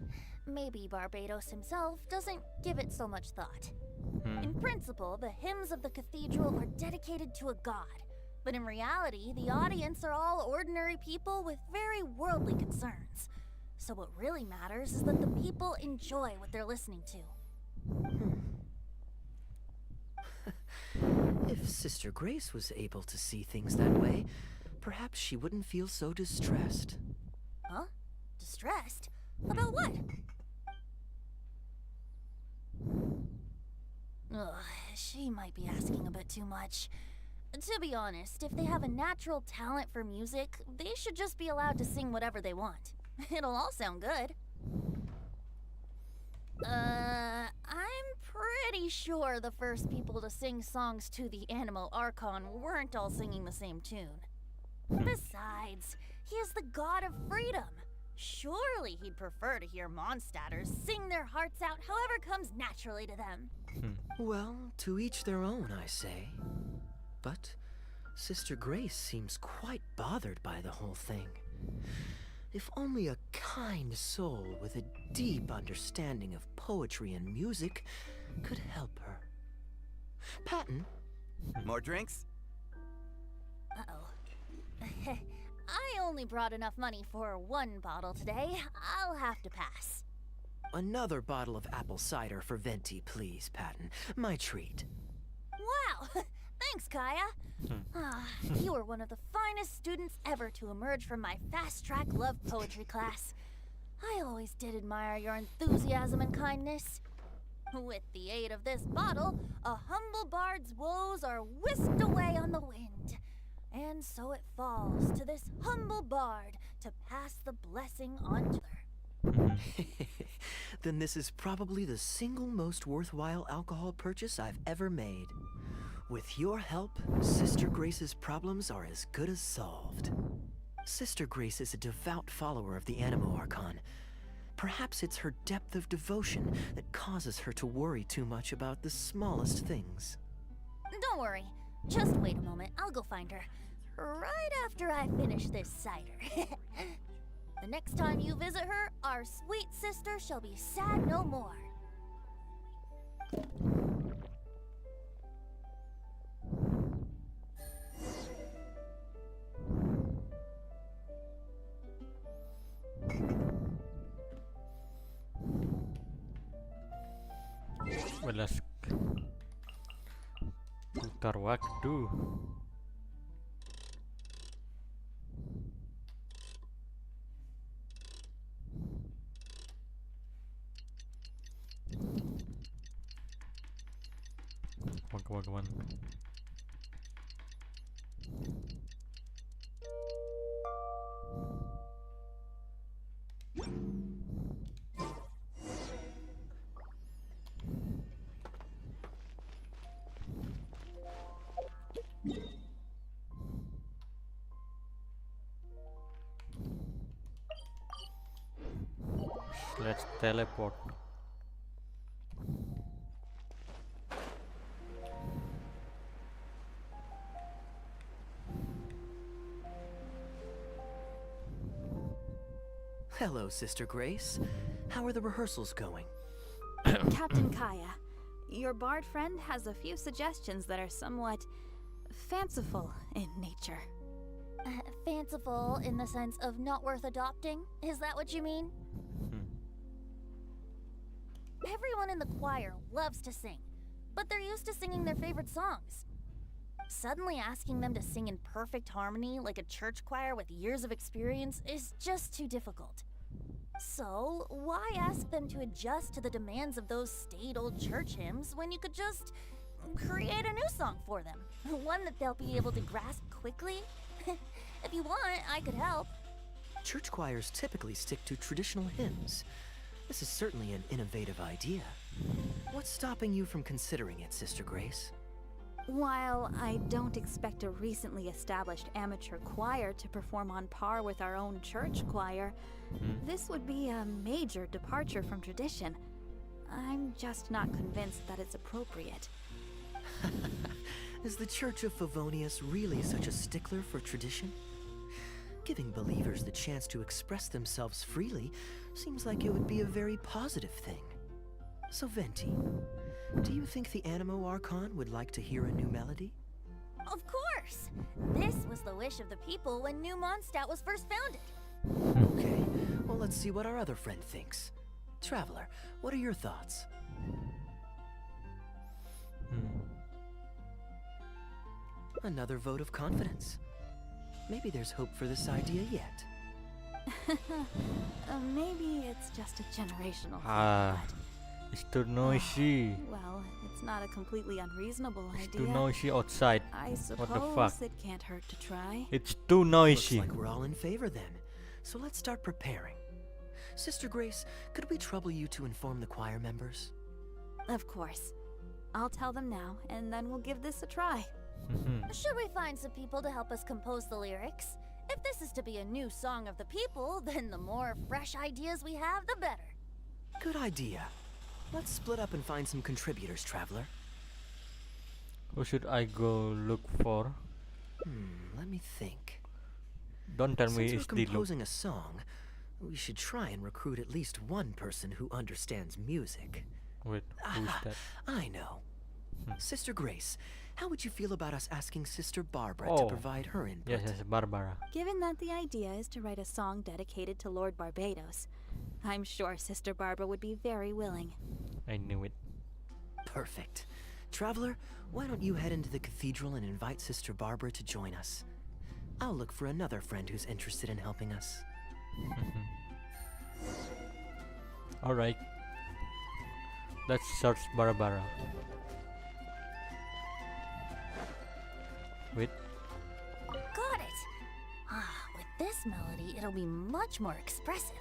maybe Barbados himself doesn't give it so much thought. In Mhm. principle, the hymns of the cathedral are dedicated to a god. But in reality, the audience are all ordinary people with very worldly concerns. So what really matters is that the people enjoy what they're listening to. If Sister Grace was able to see things that way, perhaps she wouldn't feel so distressed. Huh? Distressed? About what? Ugh, she might be asking a bit too much. To be honest, if they have a natural talent for music, they should just be allowed to sing whatever they want. It'll all sound good. I'm pretty sure the first people to sing songs to the Animo Archon weren't all singing the same tune. Besides, he is the god of freedom. Surely he'd prefer to hear Mondstadters sing their hearts out however comes naturally to them. Well, to each their own, I say. But Sister Grace seems quite bothered by the whole thing. If only a kind soul with a deep understanding of poetry and music could help her. Patton, More drinks? Uh-oh. I only brought enough money for 1 bottle today. I'll have to pass. another bottle of apple cider for Venti, please, Patton. My treat. Wow! Thanks, Kaya. You were one of the finest students ever to emerge from my fast-track love poetry class. I always did admire your enthusiasm and kindness. With the aid of this bottle, a humble bard's woes are whisked away on the wind. And so it falls to this humble bard to pass the blessing on to her. Then this is probably the single most worthwhile alcohol purchase I've ever made. With your help, Sister Grace's problems are as good as solved. Sister Grace is a devout follower of the Animo Archon. Perhaps it's her depth of devotion that causes her to worry too much about the smallest things. Don't worry. Just wait a moment. I'll go find her. Right after I finish this cider. The next time you visit her, our sweet sister shall be sad no more. Let's putar waktu. Come on. Let's teleport. Hello, Sister Grace. How are the rehearsals going? Captain Kaya, your bard friend has a few suggestions that are somewhat fanciful in nature. Fanciful in the sense of not worth adopting? Is that what you mean? Everyone in the choir loves to sing, but they're used to singing their favorite songs. Suddenly asking them to sing in perfect harmony like a church choir with years of experience is just too difficult. So, why ask them to adjust to the demands of those staid old church hymns when you could just create a new song for them? One that they'll be able to grasp quickly? If you want, I could help. Church choirs typically stick to traditional hymns. This is certainly an innovative idea. What's stopping you from considering it, Sister Grace? While I don't expect a recently established amateur choir to perform on par with our own church choir, this would be a major departure from tradition. I'm just not convinced that it's appropriate. Is the Church of Favonius really such a stickler for tradition? Giving believers the chance to express themselves freely seems like it would be a very positive thing. So Venti, do you think the Animo Archon would like to hear a new melody? Of course! This was the wish of the people when New Mondstadt was first founded. Okay, well let's see what our other friend thinks. Traveler, what are your thoughts? Another vote of confidence. Maybe there's hope for this idea yet. Maybe it's just a generational Ah, thing, it's too noisy. but, well, it's not a completely unreasonable It's idea. too noisy outside. I What suppose the fuck? it can't hurt to try. It's too Looks noisy. like we're all in favor then. So let's start preparing. Sister Grace, could we trouble you to inform the choir members? Of course. I'll tell them now, and then we'll give this a try. Should we find some people to help us compose the lyrics? If this is to be a new song of the people, then the more fresh ideas we have, the better. Good idea. Let's split up and find some contributors, Traveler. Who should I go look for? Let me think. Don't tell me Since it's we're the look. composing a song, we should try and recruit at least one person who understands music. Wait, who's that? I know. Sister Grace, how would you feel about us asking Sister Barbara Oh. to provide her input? Yes, Barbara. Given that the idea is to write a song dedicated to Lord Barbados, I'm sure Sister Barbara would be very willing. I knew it. Perfect. Traveler, why don't you head into the cathedral and invite Sister Barbara to join us? I'll look for another friend who's interested in helping us. Alright. Let's search Barbara. Wait. Got it! Ah, with this melody, it'll be much more expressive.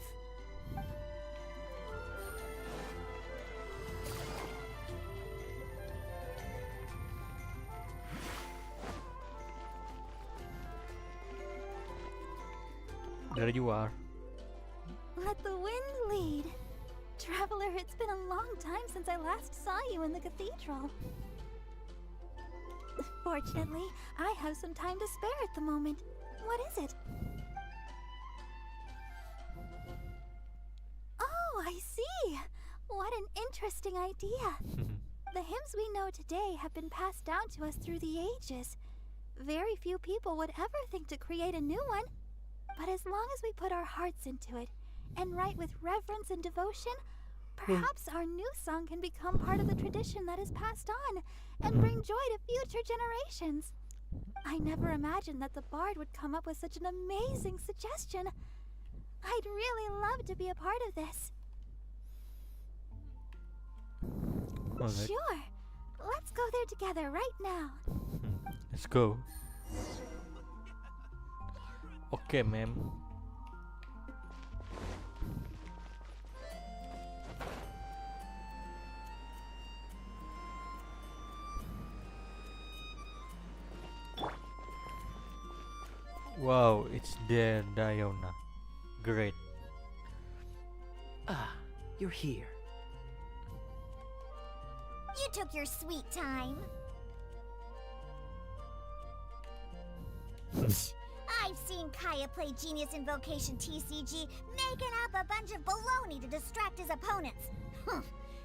There you are. Let the wind lead. Traveler, it's been a long time since I last saw you in the cathedral. Fortunately, I have some time to spare at the moment. What is it? Oh, I see! What an interesting idea. The hymns we know today have been passed down to us through the ages. Very few people would ever think to create a new one. But as long as we put our hearts into it and write with reverence and devotion, perhaps our new song can become part of the tradition that is passed on and bring joy to future generations. I never imagined that the bard would come up with such an amazing suggestion. I'd really love to be a part of this. Alright. Sure. Let's go there together right now. Let's go. Okay, ma'am. Wow, it's there, Diona. Great. Ah, you're here. You took your sweet time. I've seen Kaya play Genius Invocation TCG, making up a bunch of baloney to distract his opponents.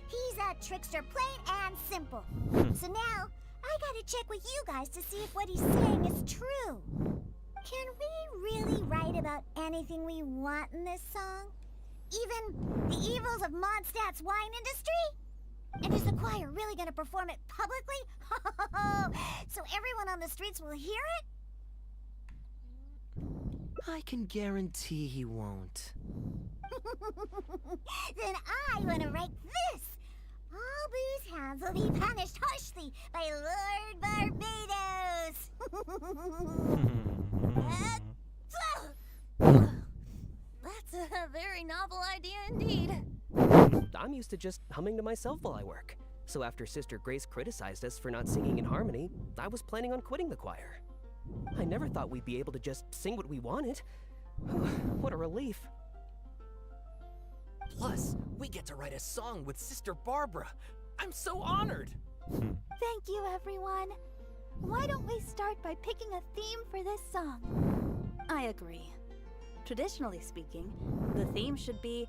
He's a trickster, plain and simple. So now, I gotta check with you guys to see if what he's saying is true. Can we really write about anything we want in this song? Even the evils of Mondstadt's wine industry? And is the choir really gonna perform it publicly? So everyone on the streets will hear it? I can guarantee he won't. Then I want to write this. All booze hounds will be punished harshly by Lord Barbados. That's a very novel idea indeed. I'm used to just humming to myself while I work. So after Sister Grace criticized us for not singing in harmony, I was planning on quitting the choir. I never thought we'd be able to just sing what we wanted. What a relief. Plus, we get to write a song with Sister Barbara. I'm so honored. Thank you, everyone. Why don't we start by picking a theme for this song? I agree. Traditionally speaking, the theme should be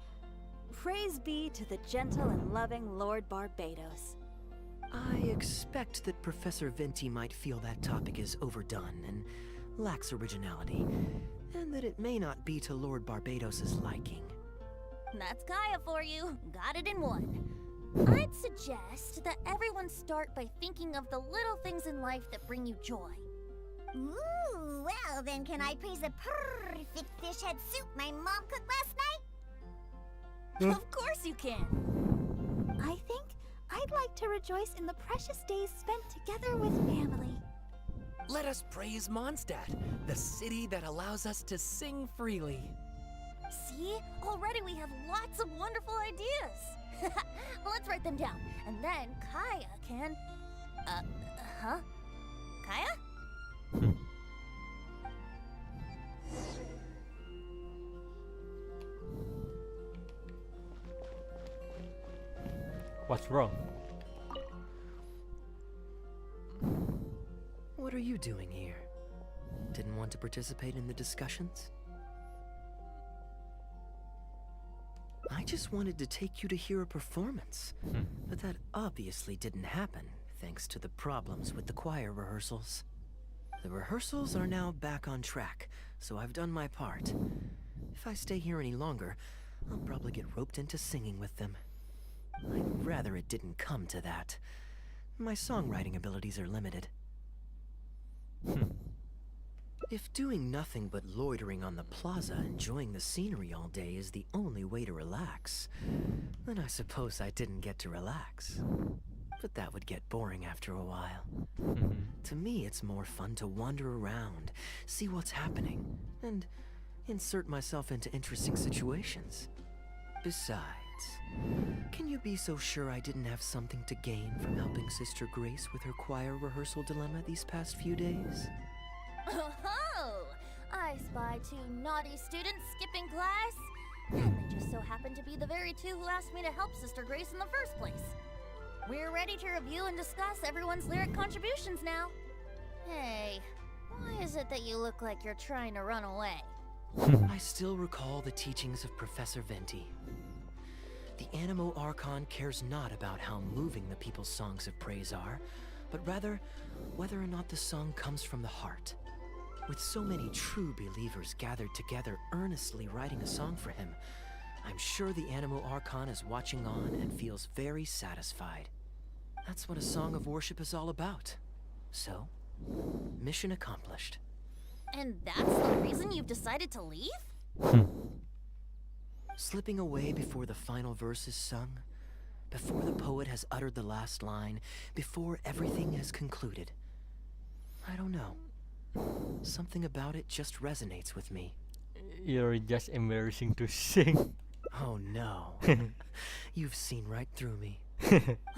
Praise be to the gentle and loving Lord Barbados. I expect that Professor Venti might feel that topic is overdone and lacks originality, and that it may not be to Lord Barbados's liking. That's Kaya for you. Got it in one. I'd suggest that everyone start by thinking of the little things in life that bring you joy. Ooh, well then can I praise the perfect fish head soup my mom cooked last night? Of course you can. I think I'd like to rejoice in the precious days spent together with family. Let us praise Mondstadt, the city that allows us to sing freely. See? Already we have lots of wonderful ideas. Let's write them down. And then Kaya can... Kaya? What's wrong? What are you doing here? Didn't want to participate in the discussions? I just wanted to take you to hear a performance, but that obviously didn't happen, thanks to the problems with the choir rehearsals. The rehearsals are now back on track, so I've done my part. If I stay here any longer, I'll probably get roped into singing with them. I'd rather it didn't come to that. My songwriting abilities are limited. Hmm. If doing nothing but loitering on the plaza enjoying the scenery all day is the only way to relax, then I suppose I didn't get to relax. But that would get boring after a while. To me, it's more fun to wander around, see what's happening, and insert myself into interesting situations. Besides, can you be so sure I didn't have something to gain from helping Sister Grace with her choir rehearsal dilemma these past few days? Oh, I spy 2 naughty students skipping class, and they just so happen to be the very 2 who asked me to help Sister Grace in the first place. We're ready to review and discuss everyone's lyric contributions now. Hey, why is it that you look like you're trying to run away? I still recall the teachings of Professor Venti. The Animo Archon cares not about how moving the people's songs of praise are, but rather whether or not the song comes from the heart. With so many true believers gathered together earnestly writing a song for him, I'm sure the Animo Archon is watching on and feels very satisfied. That's what a song of worship is all about. So, mission accomplished. And that's the reason you've decided to leave? Slipping away before the final verse is sung, before the poet has uttered the last line, before everything has concluded. I don't know. Something about it just resonates with me. You're just embarrassing to sing. Oh no. You've seen right through me.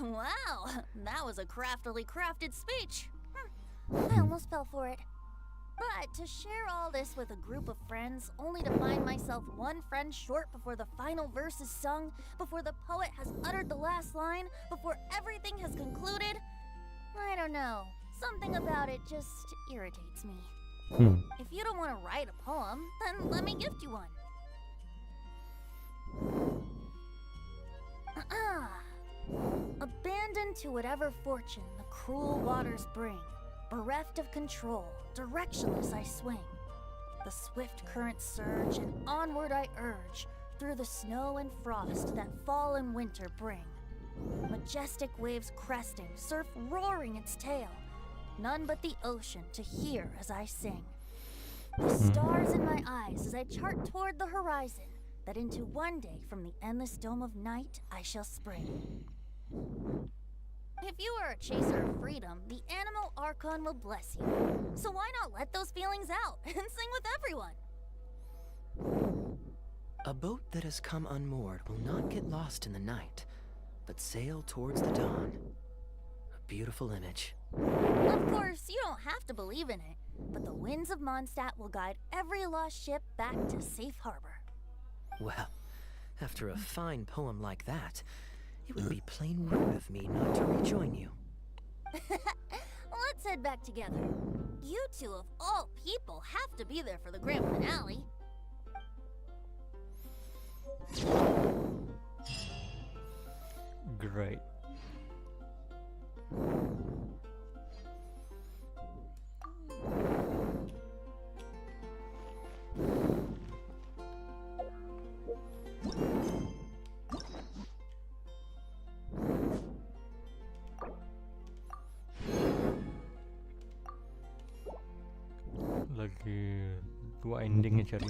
Wow, that was a craftily crafted speech. I almost fell for it. But to share all this with a group of friends, only to find myself 1 friend short before the final verse is sung, before the poet has uttered the last line, before everything has concluded, I don't know. Something about it just irritates me. If you don't want to write a poem, then let me gift you one. Abandoned to whatever fortune the cruel waters bring, bereft of control, directionless I swing. The swift currents surge, and onward I urge, through the snow and frost that fall and winter bring. Majestic waves cresting, surf roaring its tail, none but the ocean to hear as I sing. The stars in my eyes as I chart toward the horizon, that into one day from the endless dome of night I shall spring. If you are a chaser of freedom, the Animo Archon will bless you. So why not let those feelings out and sing with everyone? A boat that has come unmoored will not get lost in the night, but sail towards the dawn. A beautiful image. Of course, you don't have to believe in it, but the winds of Mondstadt will guide every lost ship back to safe harbor. Well, after a fine poem like that, it would be plain rude of me not to rejoin you. Let's head back together. You 2 of all people have to be there for the grand finale. Great. Lagi 2 endingnya cari.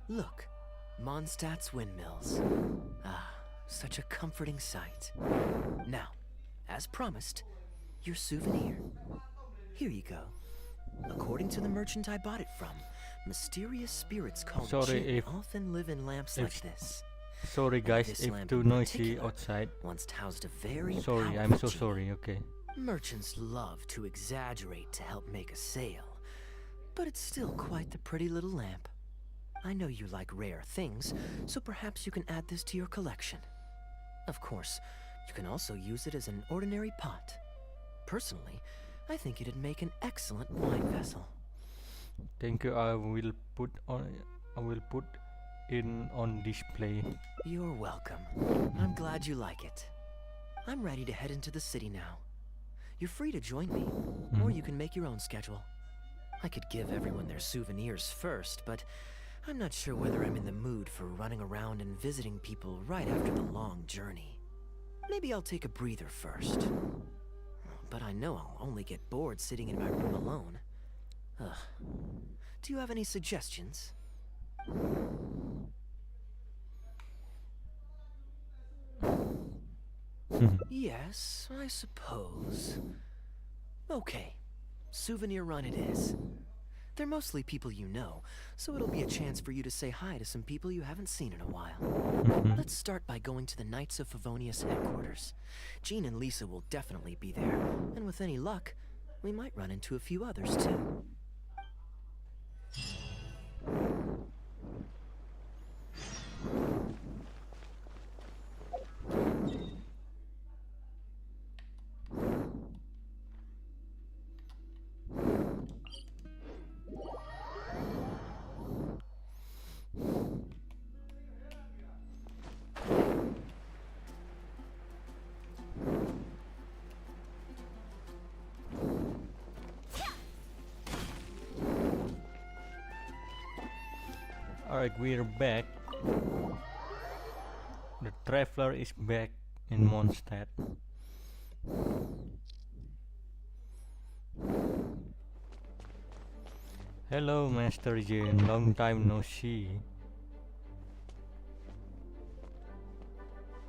Look, Mondstadt's windmills. Ah, such a comforting sight. Now, as promised, your souvenir. Here you go. According to the merchant I bought it from, mysterious spirits called Jinn often live in lamps like this. Sorry guys, This if lamp too in noisy particular outside. once housed a very Sorry, I'm powerful so Jinn. sorry, okay. Merchants love to exaggerate to help make a sale, but it's still quite the pretty little lamp. I know you like rare things, so perhaps you can add this to your collection. Of course, you can also use it as an ordinary pot. Personally, I think it'd make an excellent wine vessel. Thank you. I will put in on display. You're welcome. I'm glad you like it. I'm ready to head into the city now. You're free to join me, or you can make your own schedule. I could give everyone their souvenirs first, but I'm not sure whether I'm in the mood for running around and visiting people right after the long journey. Maybe I'll take a breather first. But I know I'll only get bored sitting in my room alone. Ugh. Do you have any suggestions? Yes, I suppose. Okay, souvenir run it is. They're mostly people you know, so it'll be a chance for you to say hi to some people you haven't seen in a while. Let's start by going to the Knights of Favonius headquarters. Jean and Lisa will definitely be there, and with any luck, we might run into a few others too. Alright, we're back. The traveler is back in Mondstadt. Hello, Master Jane. Long time no see.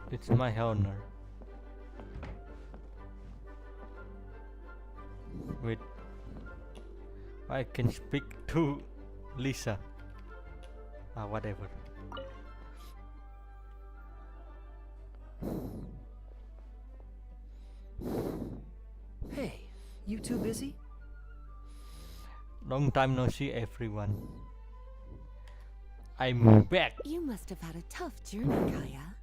It's my honor. Wait, I can speak to Lisa. Whatever. Hey, you two busy? Long time no see, everyone. I'm back. You must have had a tough journey, Kaya.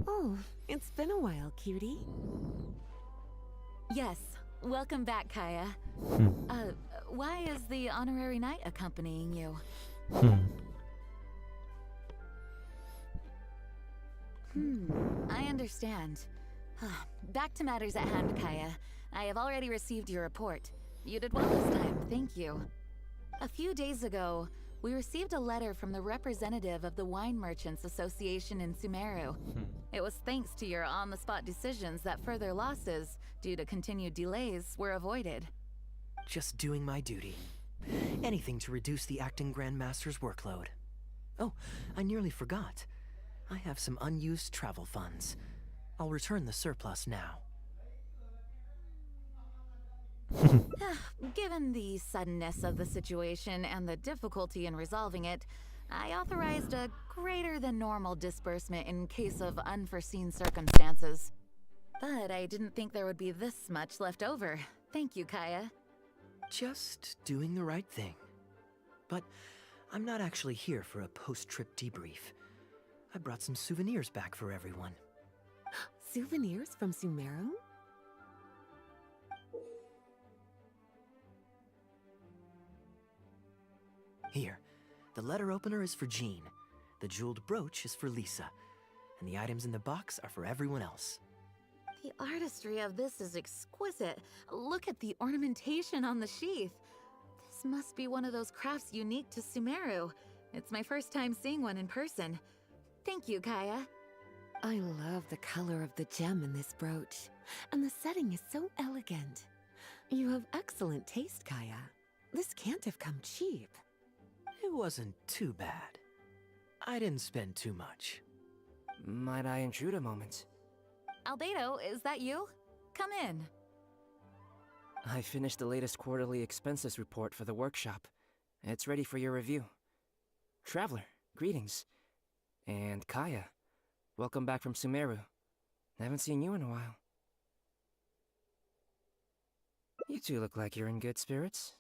Oh, it's been a while, cutie. Yes, welcome back, Kaya. Why is the honorary knight accompanying you? I understand. Back to matters at hand, Kaya. I have already received your report. You did well this time, thank you. A few days ago, we received a letter from the representative of the Wine Merchants Association in Sumeru. It was thanks to your on-the-spot decisions that further losses, due to continued delays, were avoided. Just doing my duty. Anything to reduce the acting Grandmaster's workload. Oh, I nearly forgot. I have some unused travel funds. I'll return the surplus now. Given the suddenness of the situation and the difficulty in resolving it, I authorized a greater than normal disbursement in case of unforeseen circumstances. But I didn't think there would be this much left over. Thank you, Kaya. Just doing the right thing. But I'm not actually here for a post-trip debrief. I brought some souvenirs back for everyone. Souvenirs from Sumeru? Here, the letter opener is for Jean, the jeweled brooch is for Lisa, and the items in the box are for everyone else. The artistry of this is exquisite. Look at the ornamentation on the sheath. This must be one of those crafts unique to Sumeru. It's my first time seeing one in person. Thank you, Kaya. I love the color of the gem in this brooch, and the setting is so elegant. You have excellent taste, Kaya. This can't have come cheap. It wasn't too bad. I didn't spend too much. Might I intrude a moment? Albedo, is that you? Come in. I finished the latest quarterly expenses report for the workshop. It's ready for your review. Traveler, greetings. And Kaya, welcome back from Sumeru. Haven't seen you in a while. You two look like you're in good spirits.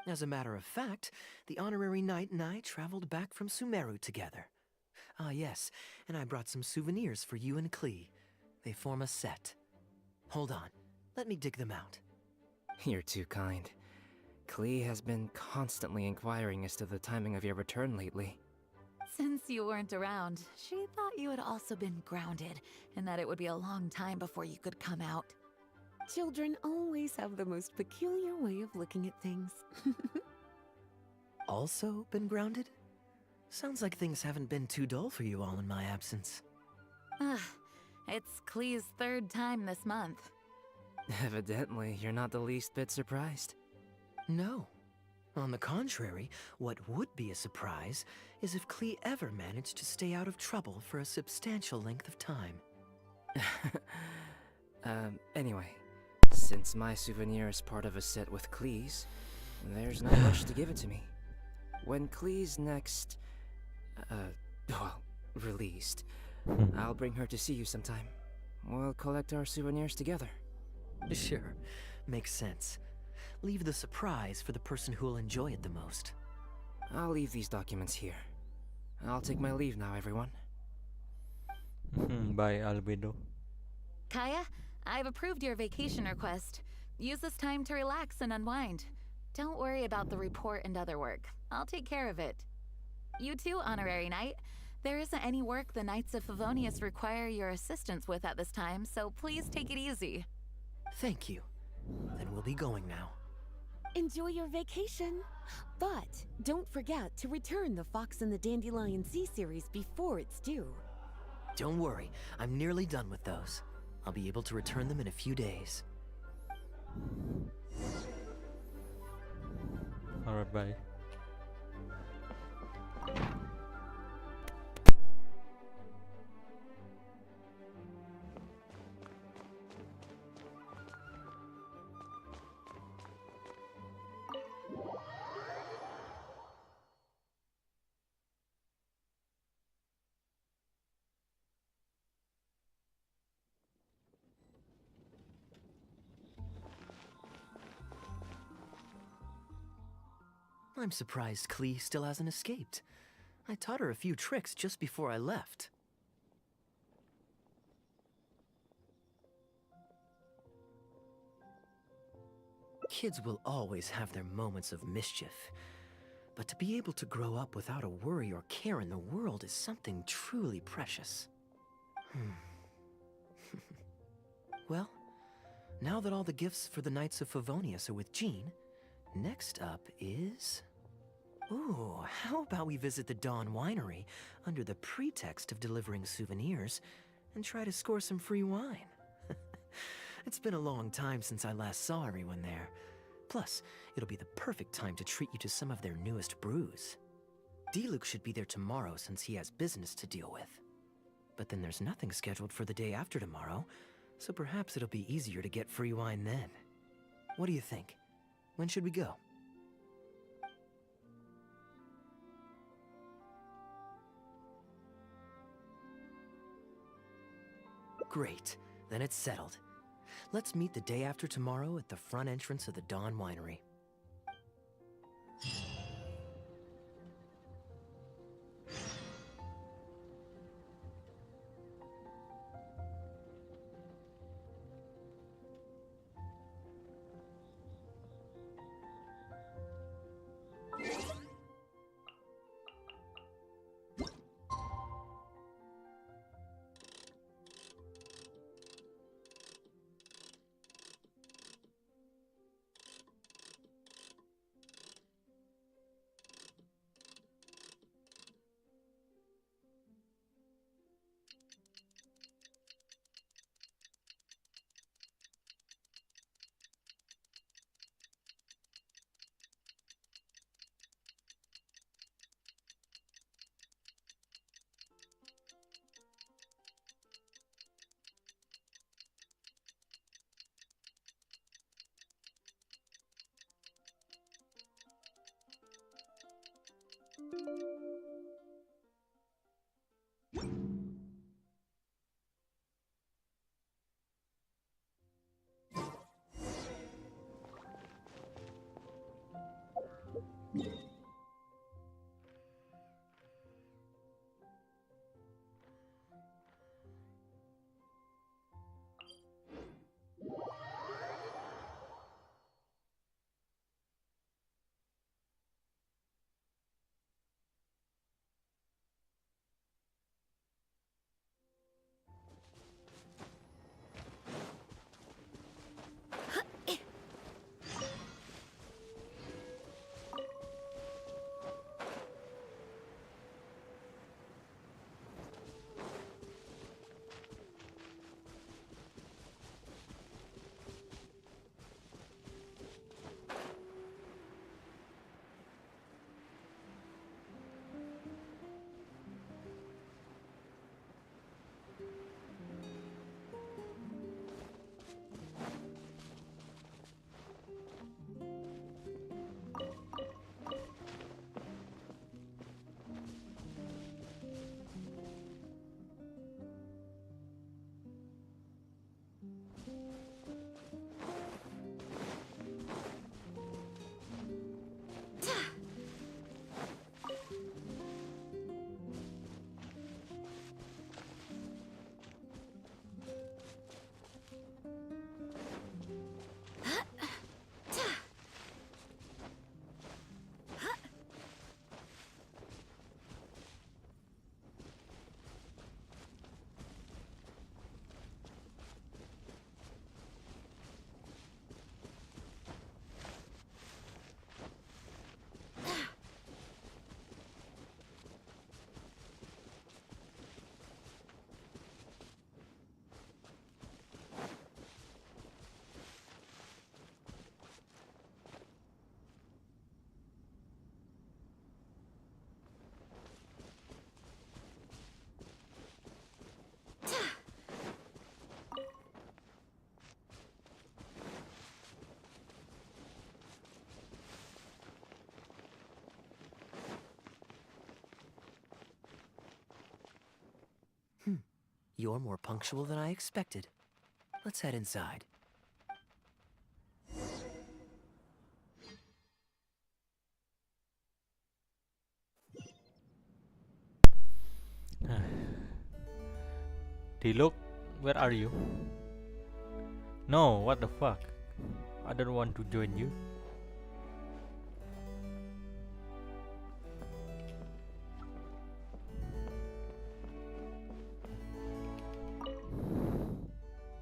As a matter of fact, the honorary knight and I traveled back from Sumeru together. Ah, yes, and I brought some souvenirs for you and Klee. They form a set. Hold on, let me dig them out. You're too kind. Klee has been constantly inquiring as to the timing of your return lately. Since you weren't around, she thought you had also been grounded, and that it would be a long time before you could come out. Children always have the most peculiar way of looking at things. Also been grounded? Sounds like things haven't been too dull for you all in my absence. It's Klee's third time this month. Evidently, you're not the least bit surprised. No. On the contrary, what would be a surprise is if Klee ever managed to stay out of trouble for a substantial length of time. Anyway, since my souvenir is part of a set with Klee's, there's no rush to give it to me. When Klee's next, released, I'll bring her to see you sometime. We'll collect our souvenirs together. Sure, makes sense. Leave the surprise for the person who'll enjoy it the most. I'll leave these documents here. I'll take my leave now, everyone. Bye, Albedo. Kaya, I've approved your vacation request. Use this time to relax and unwind. Don't worry about the report and other work. I'll take care of it. You too, Honorary Knight. There isn't any work the Knights of Favonius require your assistance with at this time, so please take it easy. Thank you. Then we'll be going now. Enjoy your vacation. But don't forget to return the Fox and the Dandelion Sea series before it's due. Don't worry, I'm nearly done with those. I'll be able to return them in a few days. Alright, bye. I'm surprised Klee still hasn't escaped. I taught her a few tricks just before I left. Kids will always have their moments of mischief, but to be able to grow up without a worry or care in the world is something truly precious. Well, now that all the gifts for the Knights of Favonius are with Jean, next up is... Ooh, how about we visit the Dawn Winery under the pretext of delivering souvenirs and try to score some free wine? It's been a long time since I last saw everyone there. Plus, it'll be the perfect time to treat you to some of their newest brews. Diluc should be there tomorrow since he has business to deal with. But then there's nothing scheduled for the day after tomorrow, so perhaps it'll be easier to get free wine then. What do you think? When should we go? Great, then it's settled. Let's meet the day after tomorrow at the front entrance of the Dawn Winery. You're more punctual than I expected. Let's head inside. Diluc, where are you? No, what the fuck? I don't want to join you.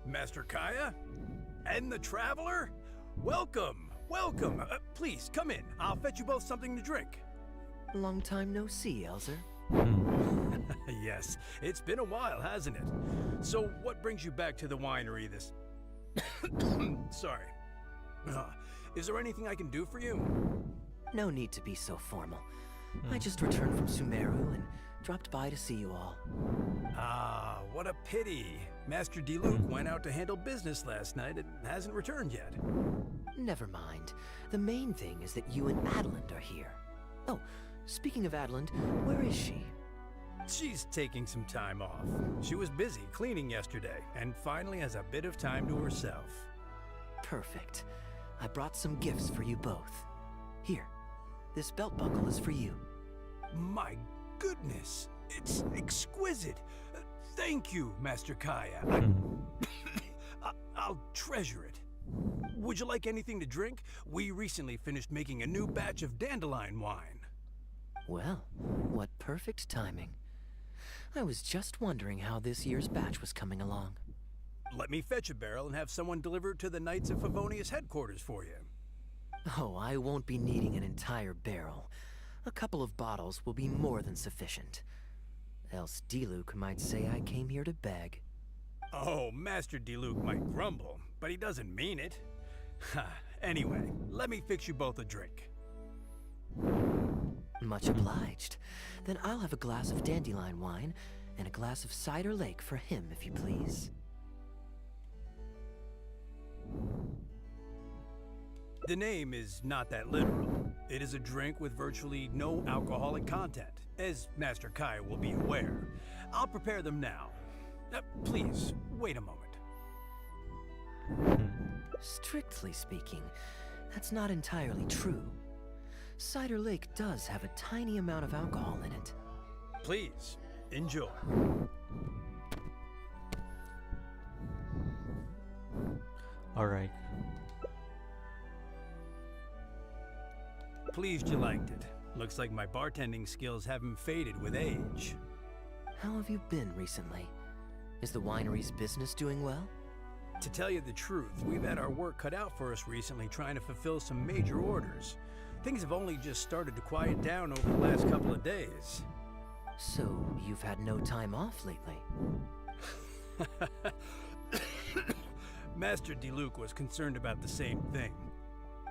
Master Kaya? And the Traveler? Welcome, welcome. Please, come in. I'll fetch you both something to drink. Long time no see, Elzer. Yes, it's been a while, hasn't it? So, what brings you back to the winery this... Sorry. Is there anything I can do for you? No need to be so formal. I just returned from Sumeru and dropped by to see you all. Ah, what a pity. Master Diluc went out to handle business last night and hasn't returned yet. Never mind. The main thing is that you and Adeland are here. Oh, speaking of Adeland, where is she? She's taking some time off. She was busy cleaning yesterday and finally has a bit of time to herself. Perfect. I brought some gifts for you both. Here, this belt buckle is for you. My goodness, it's exquisite. Thank you, Master Kaya. I'll treasure it. Would you like anything to drink? We recently finished making a new batch of dandelion wine. Well, what perfect timing. I was just wondering how this year's batch was coming along. Let me fetch a barrel and have someone deliver it to the Knights of Favonius headquarters for you. Oh, I won't be needing an entire barrel. A couple of bottles will be more than sufficient. Else Diluc might say I came here to beg. Oh, Master Diluc might grumble, but he doesn't mean it. Anyway, let me fix you both a drink. Much obliged. Then I'll have a glass of dandelion wine and a glass of cider lake for him, if you please. The name is not that literal. It is a drink with virtually no alcoholic content, as Master Kai will be aware. I'll prepare them now. Please, wait a moment. Strictly speaking, that's not entirely true. Cider Lake does have a tiny amount of alcohol in it. Please, enjoy. Alright. Pleased you liked it. Looks like my bartending skills haven't faded with age. How have you been recently? Is the winery's business doing well? To tell you the truth, we've had our work cut out for us recently trying to fulfill some major orders. Things have only just started to quiet down over the last couple of days. So, you've had no time off lately? Master Diluc was concerned about the same thing.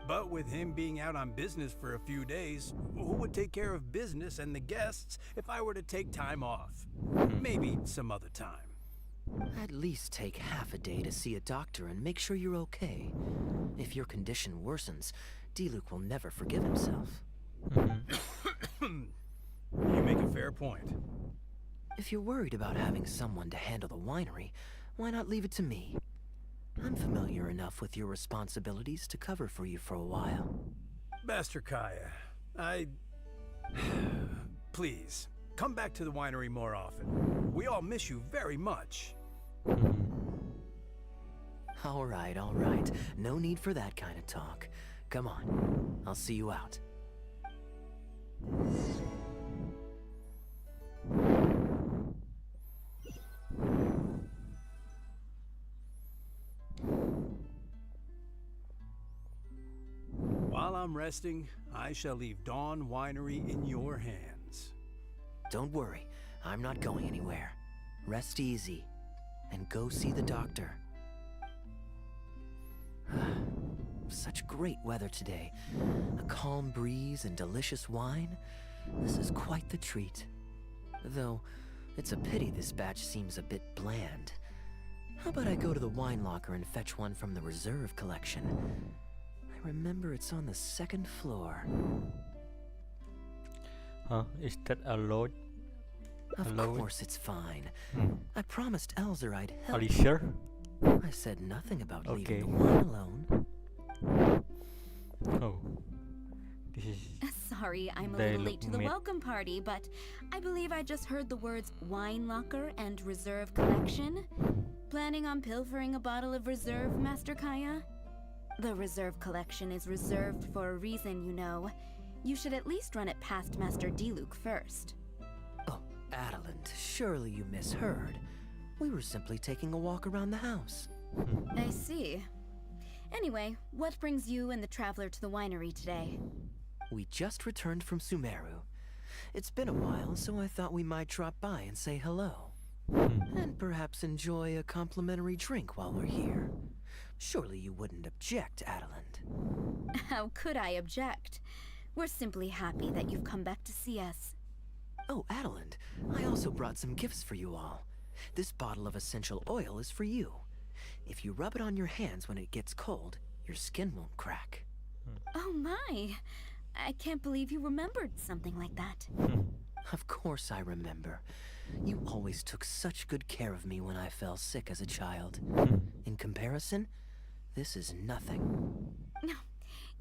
But with him being out on business for a few days, who would take care of business and the guests if I were to take time off? Maybe some other time. At least take half a day to see a doctor and make sure you're okay. If your condition worsens, Diluc will never forgive himself. You make a fair point. If you're worried about having someone to handle the winery, why not leave it to me? I'm familiar enough with your responsibilities to cover for you for a while. Master Kaya, Please, come back to the winery more often. We all miss you very much. All right, all right. No need for that kind of talk. Come on, I'll see you out. While I'm resting, I shall leave Dawn Winery in your hands. Don't worry, I'm not going anywhere. Rest easy, and go see the doctor. Such great weather today. A calm breeze and delicious wine. This is quite the treat. Though, it's a pity this batch seems a bit bland. How about I go to the wine locker and fetch one from the reserve collection? I remember it's on the second floor. Huh? Is that a lot? Of alone? course it's fine. Hmm. I promised Elzer I'd Are help. you sure? I said nothing about Okay. leaving the wine alone. Oh, this is Sorry, I'm a They little look late to the mid- welcome party, but I believe I just heard the words wine locker and reserve collection. Planning on pilfering a bottle of reserve, Master Kaya? The reserve collection is reserved for a reason, you know. You should at least run it past Master Diluc first. Oh, Adelant, surely you misheard. We were simply taking a walk around the house. I see. Anyway, what brings you and the traveler to the winery today? We just returned from Sumeru. It's been a while, so I thought we might drop by and say hello. And perhaps enjoy a complimentary drink while we're here. Surely you wouldn't object, Adelant. How could I object? We're simply happy that you've come back to see us. Oh, Adelant, I also brought some gifts for you all. This bottle of essential oil is for you. If you rub it on your hands when it gets cold, your skin won't crack. Oh my! I can't believe you remembered something like that. Of course I remember. You always took such good care of me when I fell sick as a child. In comparison, this is nothing.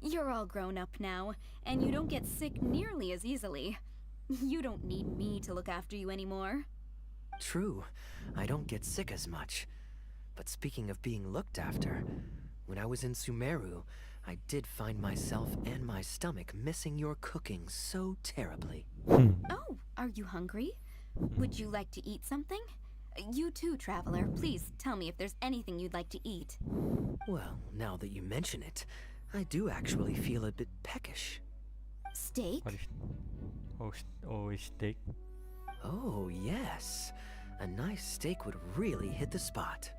You're all grown up now, and you don't get sick nearly as easily. You don't need me to look after you anymore. True, I don't get sick as much. But speaking of being looked after, when I was in Sumeru, I did find myself and my stomach missing your cooking so terribly. Oh, are you hungry? Would you like to eat something? You too, traveler. Please tell me if there's anything you'd like to eat. Well, now that you mention it, I do actually feel a bit peckish. Steak? what is? Oh, steak. Oh, yes. A nice steak would really hit the spot.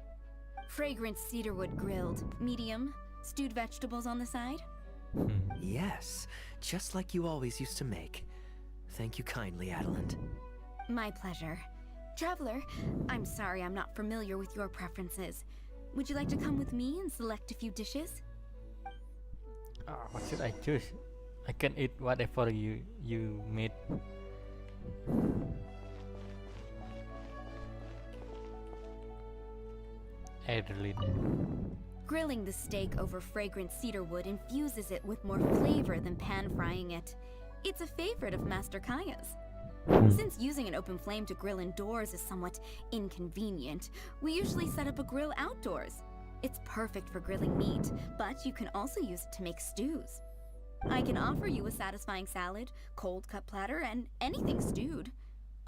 Fragrant cedarwood grilled, medium, stewed vegetables on the side? Yes, just like you always used to make. Thank you kindly, Adelant. My pleasure. Traveler, I'm sorry I'm not familiar with your preferences. Would you like to come with me and select a few dishes? What should I choose? I can eat whatever you made. Adeline. Grilling the steak over fragrant cedarwood infuses it with more flavor than pan-frying it. It's a favorite of Master Kaya's. Since using an open flame to grill indoors is somewhat inconvenient, we usually set up a grill outdoors. It's perfect for grilling meat, but you can also use it to make stews. I can offer you a satisfying salad, cold cut platter, and anything stewed.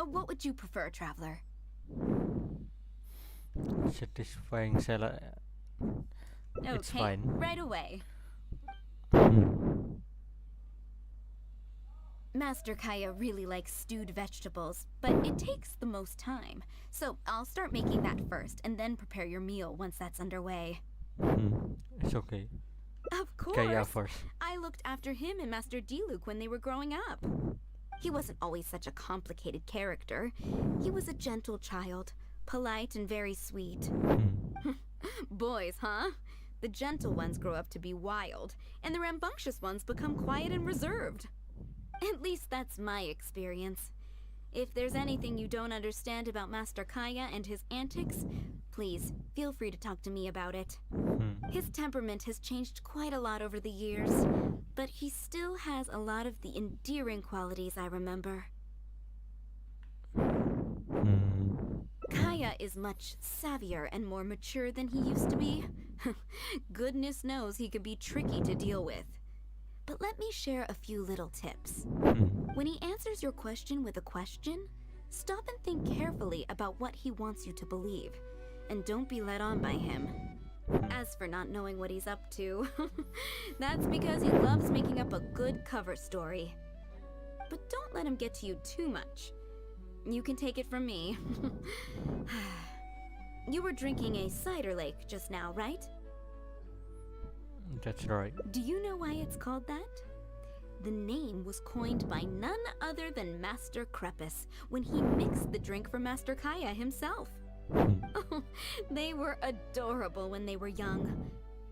What would you prefer, traveler? Satisfying salad. It's Okay, fine. right away. Master Kaya really likes stewed vegetables, but it takes the most time. So I'll start making that first, and then prepare your meal once that's underway. It's okay. Of course! Kaya first. I looked after him and Master Diluc when they were growing up. He wasn't always such a complicated character. He was a gentle child, polite and very sweet. Boys, huh? The gentle ones grow up to be wild, and the rambunctious ones become quiet and reserved. At least that's my experience. If there's anything you don't understand about Master Kaya and his antics, please feel free to talk to me about it. His temperament has changed quite a lot over the years, but he still has a lot of the endearing qualities I remember. Kaya is much savvier and more mature than he used to be. Goodness knows he could be tricky to deal with. But let me share a few little tips. When he answers your question with a question, stop and think carefully about what he wants you to believe, and don't be led on by him. As for not knowing what he's up to, that's because he loves making up a good cover story. But don't let him get to you too much. You can take it from me. You were drinking a cider lake just now, right? That's right. Do you know why it's called that? The name was coined by none other than Master Crepus when he mixed the drink for Master Kaya himself. They were adorable when they were young.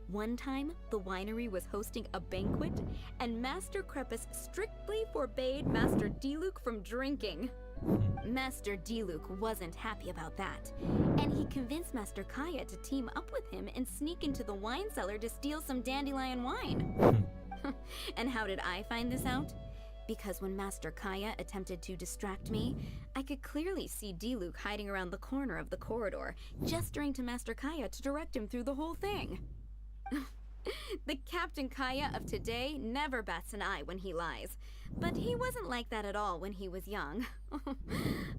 One time, the winery was hosting a banquet, and Master Crepus strictly forbade Master Diluc from drinking. Master Diluc wasn't happy about that, and he convinced Master Kaya to team up with him and sneak into the wine cellar to steal some dandelion wine. And how did I find this out? Because when Master Kaya attempted to distract me, I could clearly see Diluc hiding around the corner of the corridor, gesturing to Master Kaya to direct him through the whole thing. The Captain Kaya of today never bats an eye when he lies, but he wasn't like that at all when he was young.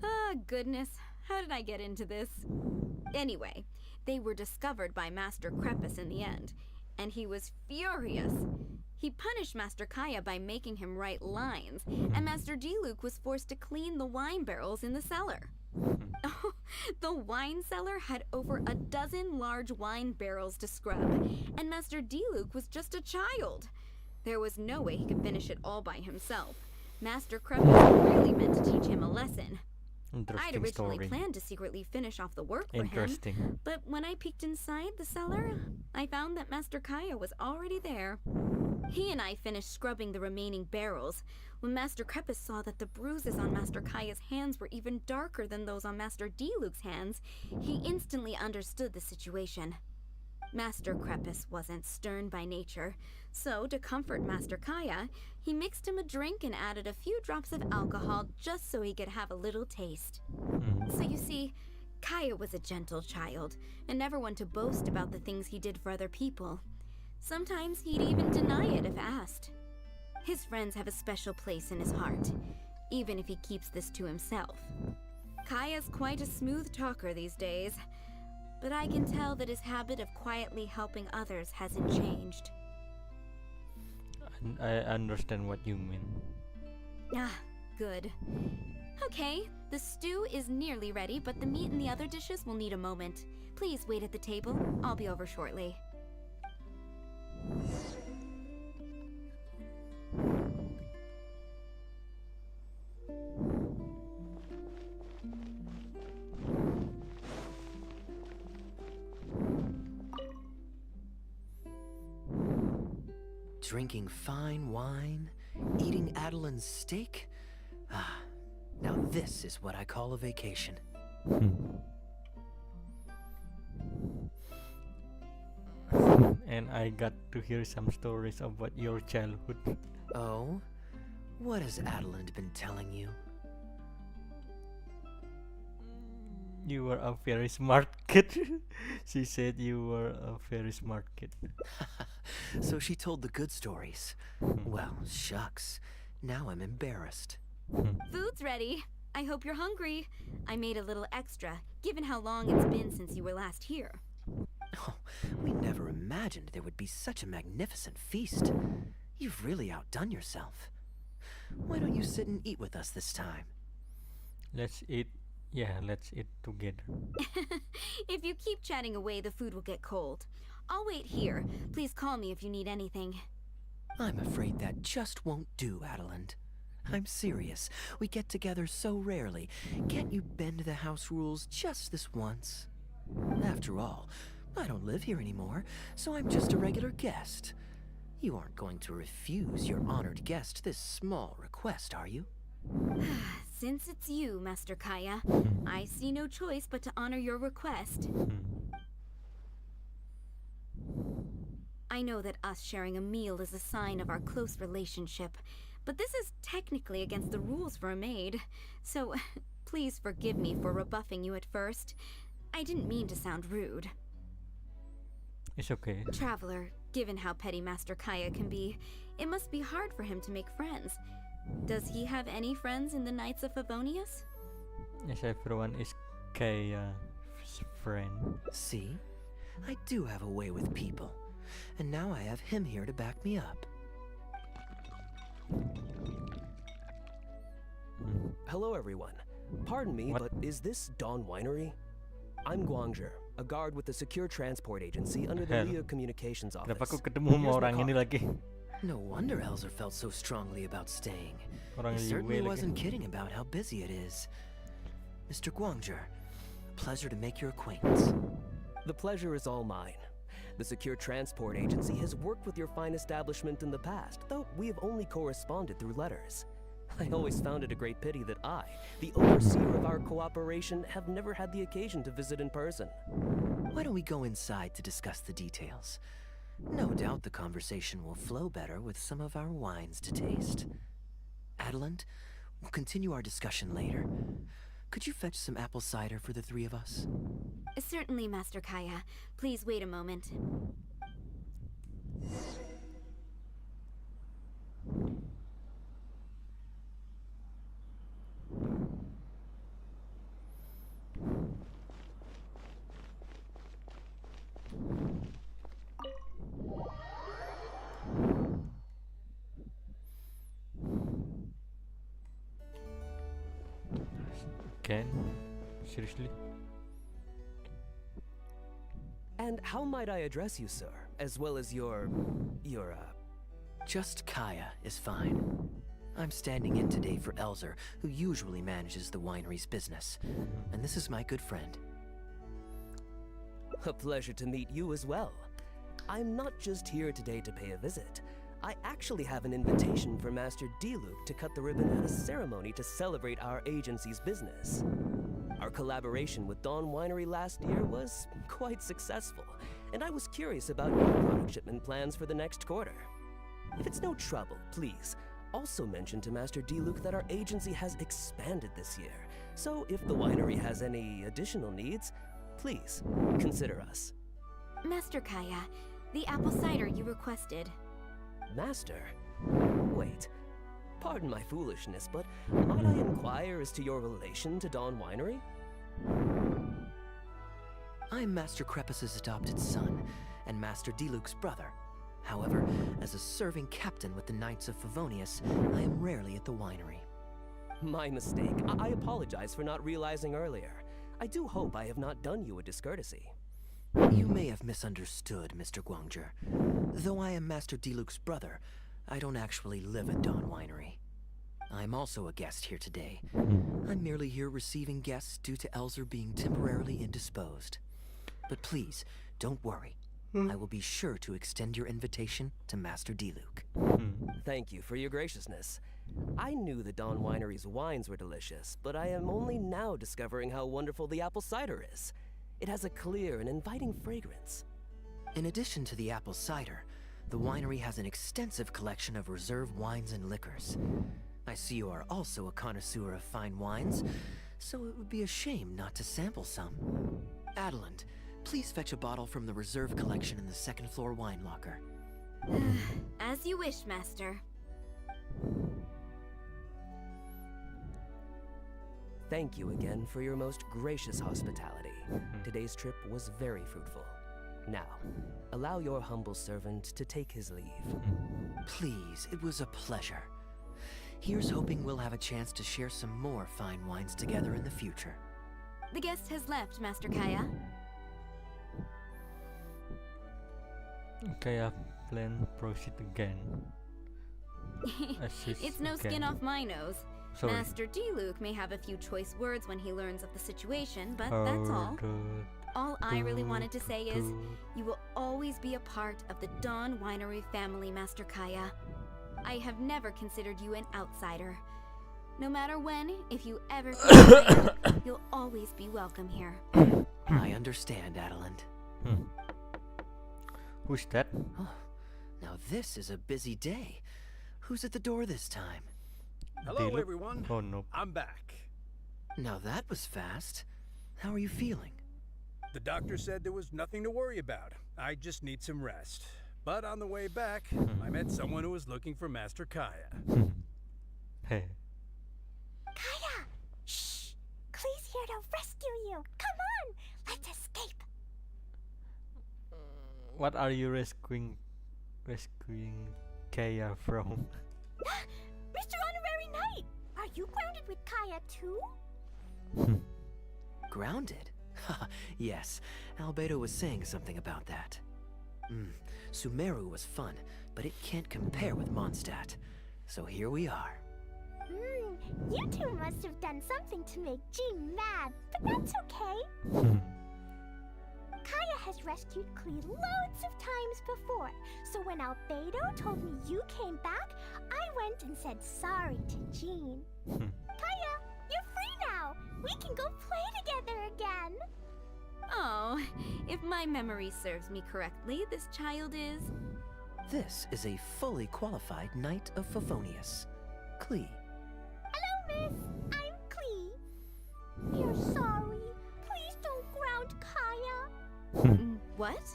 Ah, goodness, how did I get into this? Anyway, they were discovered by Master Crepus in the end, and he was furious. He punished Master Kaya by making him write lines, and Master Diluc was forced to clean the wine barrels in the cellar. The wine cellar had over a dozen large wine barrels to scrub, and Master Diluc was just a child. There was no way he could finish it all by himself. Master Crepus really meant to teach him a lesson. I'd originally planned to secretly finish off the work for him, but when I peeked inside the cellar, I found that Master Kaya was already there. He and I finished scrubbing the remaining barrels when Master Crepus saw that the bruises on Master Kaya's hands were even darker than those on Master Diluc's hands. He instantly understood the situation. Master Crepus wasn't stern by nature, so to comfort Master Kaya, he mixed him a drink and added a few drops of alcohol just so he could have a little taste. So you see, Kaya was a gentle child and never one to boast about the things he did for other people. Sometimes he'd even deny it if asked. His friends have a special place in his heart, even if he keeps this to himself. Kaya's quite a smooth talker these days, but I can tell that his habit of quietly helping others hasn't changed. I understand what you mean. Ah, good. Okay, the stew is nearly ready, but the meat and the other dishes will need a moment. Please wait at the table. I'll be over shortly. Drinking fine wine, eating Adeline's steak. Ah, now this is what I call a vacation. And I got to hear some stories about your childhood. Oh? What has Adeline been telling you? You were a very smart kid. She said you were a very smart kid. So she told the good stories. Well, shucks. Now I'm embarrassed. Food's ready. I hope you're hungry. I made a little extra, given how long it's been since you were last here. Oh, we never imagined there would be such a magnificent feast. You've really outdone yourself. Why don't you sit and eat with us this time? Let's eat. Yeah, let's eat together. If you keep chatting away, the food will get cold. I'll wait here. Please call me if you need anything. I'm afraid that just won't do, Adeline. I'm serious. We get together so rarely. Can't you bend the house rules just this once? After all, I don't live here anymore, so I'm just a regular guest. You aren't going to refuse your honored guest this small request, are you? Since it's you, Master Kaya, I see no choice but to honor your request. I know that us sharing a meal is a sign of our close relationship, but this is technically against the rules for a maid, so please forgive me for rebuffing you at first. I didn't mean to sound rude. It's okay. Traveler, given how petty Master Kaya can be, it must be hard for him to make friends. Does he have any friends in the Knights of Favonius? Yes, everyone is Kaya's friend. See? I do have a way with people. And now I have him here to back me up. Hello, everyone. Pardon me, What? but is this Dawn Winery? I'm Guangzhe, a guard with the Secure Transport Agency under the Hell. Leo Communications Office. Kenapa aku ketemu sama Here's my orang ini card. lagi? No wonder Elzer felt so strongly about staying. Orang He Liwe certainly lagi. wasn't kidding about how busy it is. Mr. Guangzhe, pleasure to make your acquaintance. The pleasure is all mine. The Secure Transport Agency has worked with your fine establishment in the past, though we have only corresponded through letters. I always found it a great pity that I, the overseer of our cooperation, have never had the occasion to visit in person. Why don't we go inside to discuss the details? No doubt the conversation will flow better with some of our wines to taste. Adelant, we'll continue our discussion later. Could you fetch some apple cider for the three of us? Certainly, Master Kaya. Please wait a moment. Again? Seriously? And how might I address you, sir? As well as your... Just Kaya is fine. I'm standing in today for Elzer, who usually manages the winery's business. And this is my good friend. A pleasure to meet you as well. I'm not just here today to pay a visit. I actually have an invitation for Master Diluc to cut the ribbon at a ceremony to celebrate our agency's business. Our collaboration with Dawn Winery last year was quite successful, and I was curious about your product shipment plans for the next quarter. If it's no trouble, please, also mention to Master Diluc that our agency has expanded this year, so if the winery has any additional needs, please consider us. Master Kaya, the apple cider you requested. Master? Wait. Pardon my foolishness, but might I inquire as to your relation to Dawn Winery? I'm Master Crepus's adopted son, and Master Diluc's brother. However, as a serving captain with the Knights of Favonius, I am rarely at the winery. My mistake. I apologize for not realizing earlier. I do hope I have not done you a discourtesy. You may have misunderstood, Mr. Guangzhe. Though I am Master Diluc's brother, I don't actually live at Dawn Winery. I'm also a guest here today. I'm merely here receiving guests due to Elzer being temporarily indisposed. But please, don't worry. I will be sure to extend your invitation to Master Diluc. Thank you for your graciousness. I knew that Dawn Winery's wines were delicious, but I am only now discovering how wonderful the apple cider is. It has a clear and inviting fragrance. In addition to the apple cider, the winery has an extensive collection of reserve wines and liquors. I see you are also a connoisseur of fine wines, so it would be a shame not to sample some. Adelant, please fetch a bottle from the reserve collection in the second floor wine locker. As you wish, Master. Thank you again for your most gracious hospitality. Today's trip was very fruitful. Now, allow your humble servant to take his leave. Please, it was a pleasure. Here's hoping we'll have a chance to share some more fine wines together in the future. The guest has left, Master Kaya. Kaya plan proceed again. Assist It's no again. skin off my nose. Sorry. Master Diluc may have a few choice words when he learns of the situation, but that's all. All I really wanted to say is, you will always be a part of the Dawn Winery family, Master Kaya. I have never considered you an outsider. No matter when, if you ever feel tired, you'll always be welcome here. I understand, Adelant. Who's that? Oh, now this is a busy day. Who's at the door this time? Hello, Diluc? everyone. Oh no. I'm back. Now that was fast. How are you feeling? The doctor said there was nothing to worry about. I just need some rest. But on the way back, I met someone who was looking for Master Kaya. Hey. Kaya! Shh! Klee's here to rescue you! Come on! Let's escape! What are you rescuing Kaya from? Mr. Honorary Knight! Are you grounded with Kaya too? Grounded? Yes, Albedo was saying something about that. Sumeru was fun, but it can't compare with Mondstadt. So here we are. You two must have done something to make Jean mad, but that's okay. Kaya has rescued Klee loads of times before, so when Albedo told me you came back, I went and said sorry to Jean. Kaya, you're free now! We can go play together again! Oh, if my memory serves me correctly, this child is... This is a fully qualified Knight of Favonius, Klee. Hello, miss. I'm Klee. We're sorry. Please don't ground Kaya. What?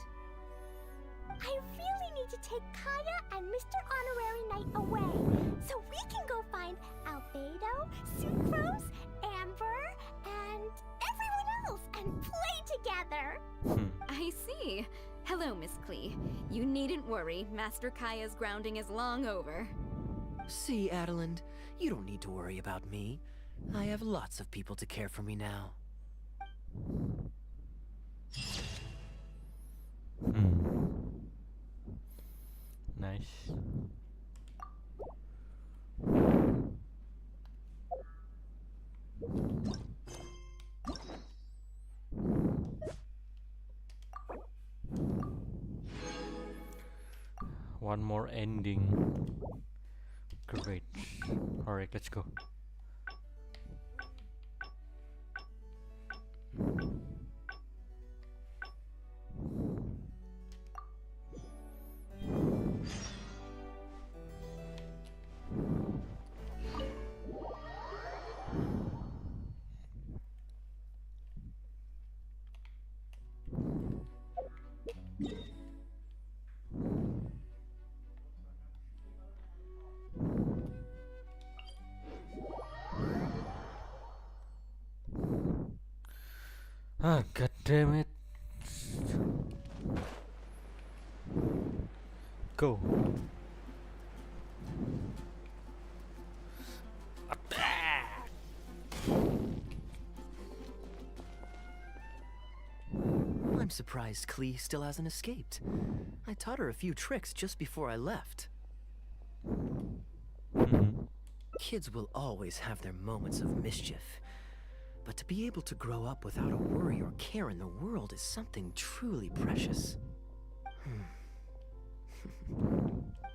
I really need to take Kaya and Mr. Honorary Knight away, so we can go find Albedo, Sucrose, Amber, and everyone else and play together. I see. Hello, Miss Klee. You needn't worry. Master Kaya's grounding is long over. See, Adeline, you don't need to worry about me. I have lots of people to care for me now. Nice. One more ending. Great. Alright, let's go. Ah, god damn it. Go. I'm surprised Klee still hasn't escaped. I taught her a few tricks just before I left. Kids will always have their moments of mischief. But to be able to grow up without a worry or care in the world is something truly precious.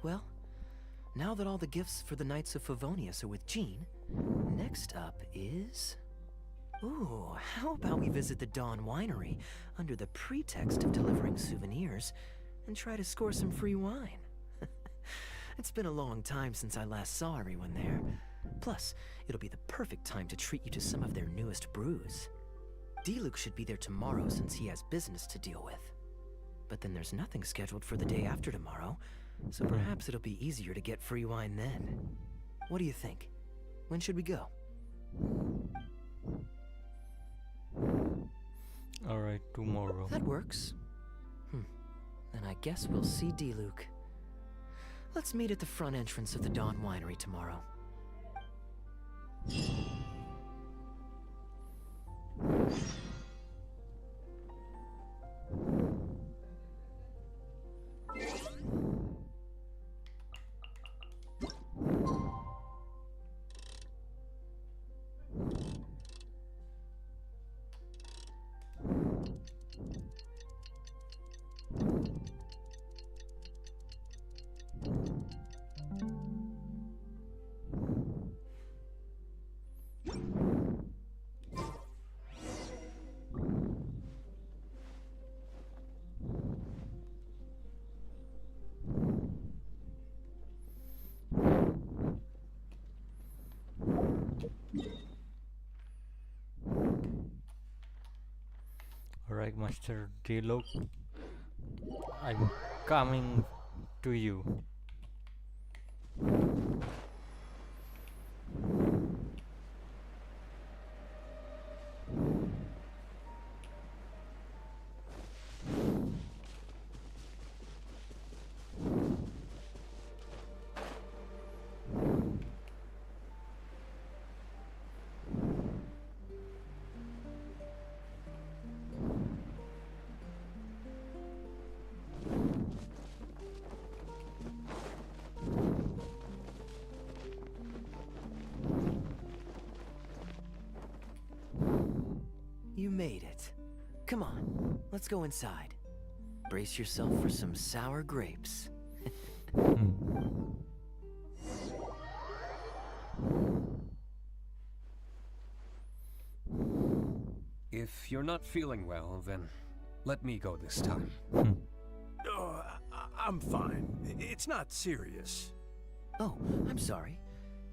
Well, now that all the gifts for the Knights of Favonius are with Jean, next up is... Ooh, how about we visit the Dawn Winery under the pretext of delivering souvenirs and try to score some free wine? It's been a long time since I last saw everyone there. Plus, it'll be the perfect time to treat you to some of their newest brews. D-Luke should be there tomorrow since he has business to deal with. But then there's nothing scheduled for the day after tomorrow, so perhaps it'll be easier to get free wine then. What do you think? When should we go? Alright, tomorrow. That works. Then I guess we'll see D-Luke. Let's meet at the front entrance of the Dawn Winery tomorrow. Alright, Master D-Luke, I'm coming to you. You made it. Come on, let's go inside. brace yourself for some sour grapes. If you're not feeling well, then let me go this time. Oh, I'm fine. It's not serious. Oh, I'm sorry.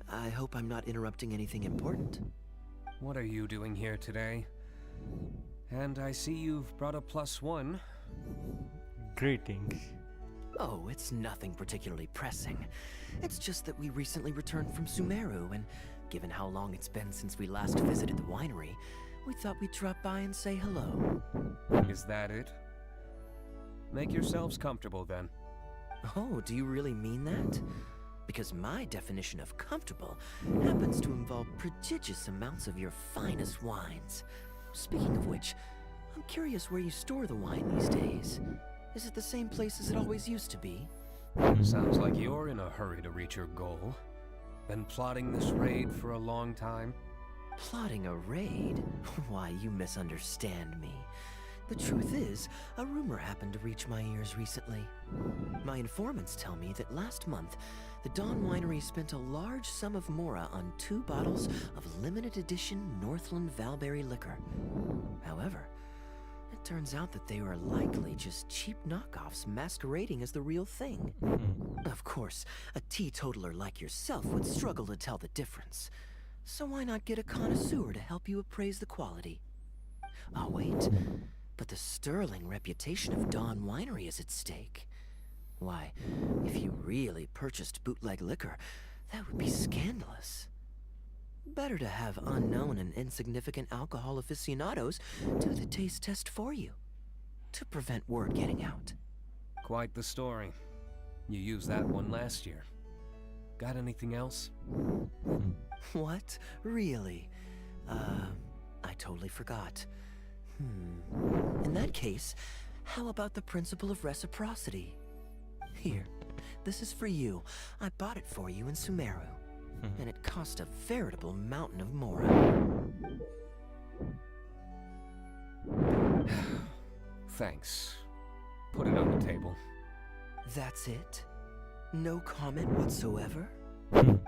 I hope I'm not interrupting anything important. What are you doing here today? And I see you've brought a +1. Greetings. Oh, it's nothing particularly pressing. It's just that we recently returned from Sumeru, and given how long it's been since we last visited the winery, we thought we'd drop by and say hello. Is that it? Make yourselves comfortable then. Oh, do you really mean that? Because my definition of comfortable happens to involve prodigious amounts of your finest wines. Speaking of which, I'm curious where you store the wine these days. Is it the same place as it always used to be? Sounds like you're in a hurry to reach your goal. Been plotting this raid for a long time? Plotting a raid? Why, you misunderstand me. The truth is, a rumor happened to reach my ears recently. My informants tell me that last month, the Dawn Winery spent a large sum of mora on 2 bottles of limited edition Northland Valberry liquor. However, it turns out that they were likely just cheap knockoffs masquerading as the real thing. Of course, a teetotaler like yourself would struggle to tell the difference. So why not get a connoisseur to help you appraise the quality? Oh, wait. But the sterling reputation of Dawn Winery is at stake. Why, if you really purchased bootleg liquor, that would be scandalous. Better to have unknown and insignificant alcohol aficionados do the taste test for you, to prevent word getting out. Quite the story. You used that one last year. Got anything else? What? Really? I totally forgot. In that case, how about the principle of reciprocity? Here, this is for you. I bought it for you in Sumeru, and it cost a veritable mountain of mora. Thanks. Put it on the table. That's it? No comment whatsoever?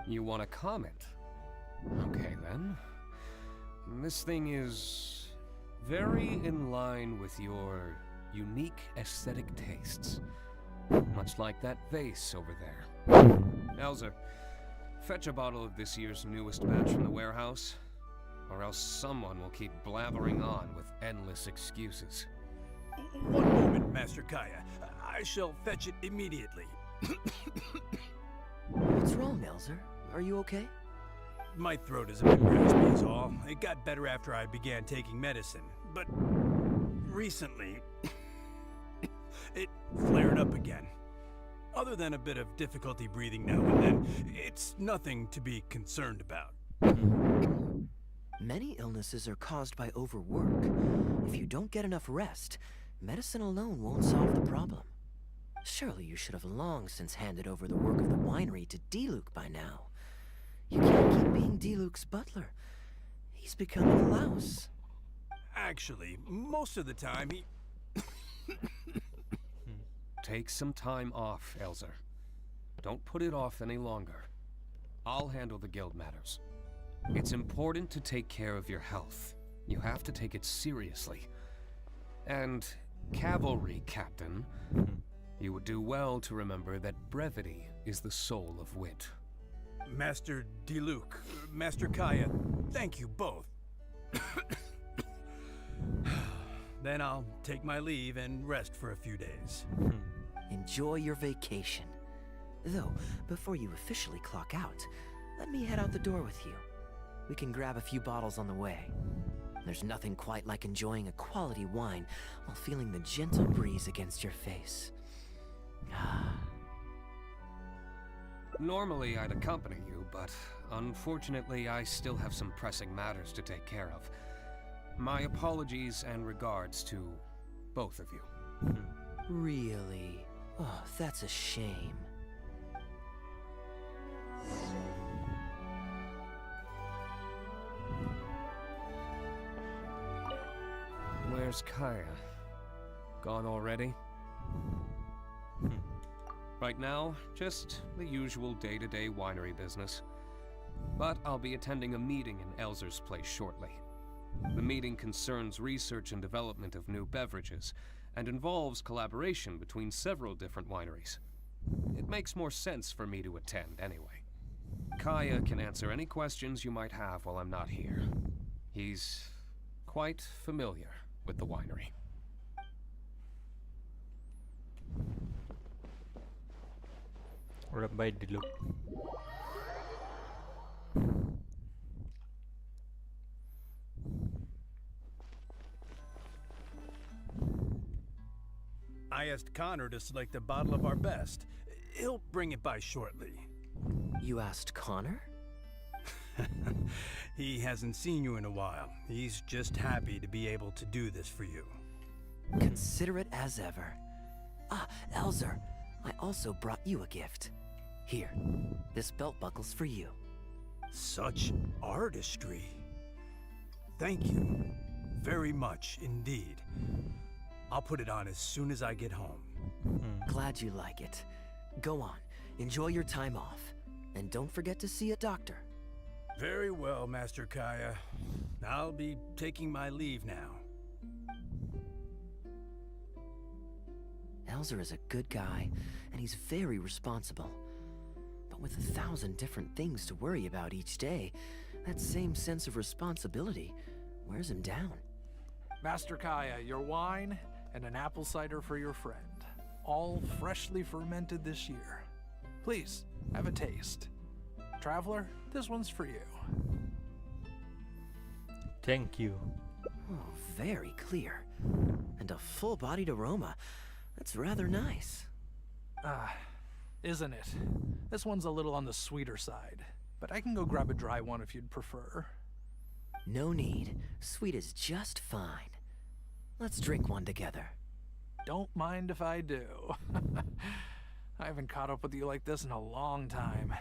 You want a comment? Okay then. This thing is very in line with your unique aesthetic tastes. Much like that vase over there. Elzer, fetch a bottle of this year's newest batch from the warehouse, or else someone will keep blathering on with endless excuses. One moment, Master Kaya. I shall fetch it immediately. What's wrong, Elzer? Are you okay? My throat is a bit raspy is all. It got better after I began taking medicine, but recently it flared up again. Other than a bit of difficulty breathing now and then, it's nothing to be concerned about. Many illnesses are caused by overwork. If you don't get enough rest, medicine alone won't solve the problem. Surely you should have long since handed over the work of the winery to D-Luke by now. You can't keep being D-Luke's butler. He's becoming a louse. Actually, most of the time he... Take some time off, Elzer. Don't put it off any longer. I'll handle the guild matters. It's important to take care of your health. You have to take it seriously. And, cavalry captain, you would do well to remember that brevity is the soul of wit. Master D-Luke, Master Kaya, thank you both. Then I'll take my leave and rest for a few days. Enjoy your vacation. Though, before you officially clock out, let me head out the door with you. We can grab a few bottles on the way. There's nothing quite like enjoying a quality wine while feeling the gentle breeze against your face. Normally I'd accompany you, but unfortunately I still have some pressing matters to take care of. My apologies and regards to both of you. Really? Oh, that's a shame. Where's Kaya? Gone already? Right now, just the usual day-to-day winery business. But I'll be attending a meeting in Elzer's place shortly. The meeting concerns research and development of new beverages, and involves collaboration between several different wineries. It makes more sense for me to attend anyway. Kaya can answer any questions you might have while I'm not here. He's quite familiar with the winery. Rabbi Diluc. I asked Connor to select a bottle of our best. He'll bring it by shortly. You asked Connor? He hasn't seen you in a while. He's just happy to be able to do this for you. Considerate as ever. Ah, Elzer, I also brought you a gift. Here, this belt buckle's for you. Such artistry. Thank you very much indeed. I'll put it on as soon as I get home. Glad you like it. Go on, enjoy your time off. And don't forget to see a doctor. Very well, Master Kaya. I'll be taking my leave now. Elzer is a good guy, and he's very responsible. But with 1,000 different things to worry about each day, that same sense of responsibility wears him down. Master Kaya, your wine and an apple cider for your friend. All freshly fermented this year. Please, have a taste. Traveler, this one's for you. Thank you. Oh, very clear. And a full-bodied aroma. That's rather nice. Isn't it? This one's a little on the sweeter side, but I can go grab a dry one if you'd prefer. No need. Sweet is just fine. Let's drink one together. Don't mind if I do. I haven't caught up with you like this in a long time.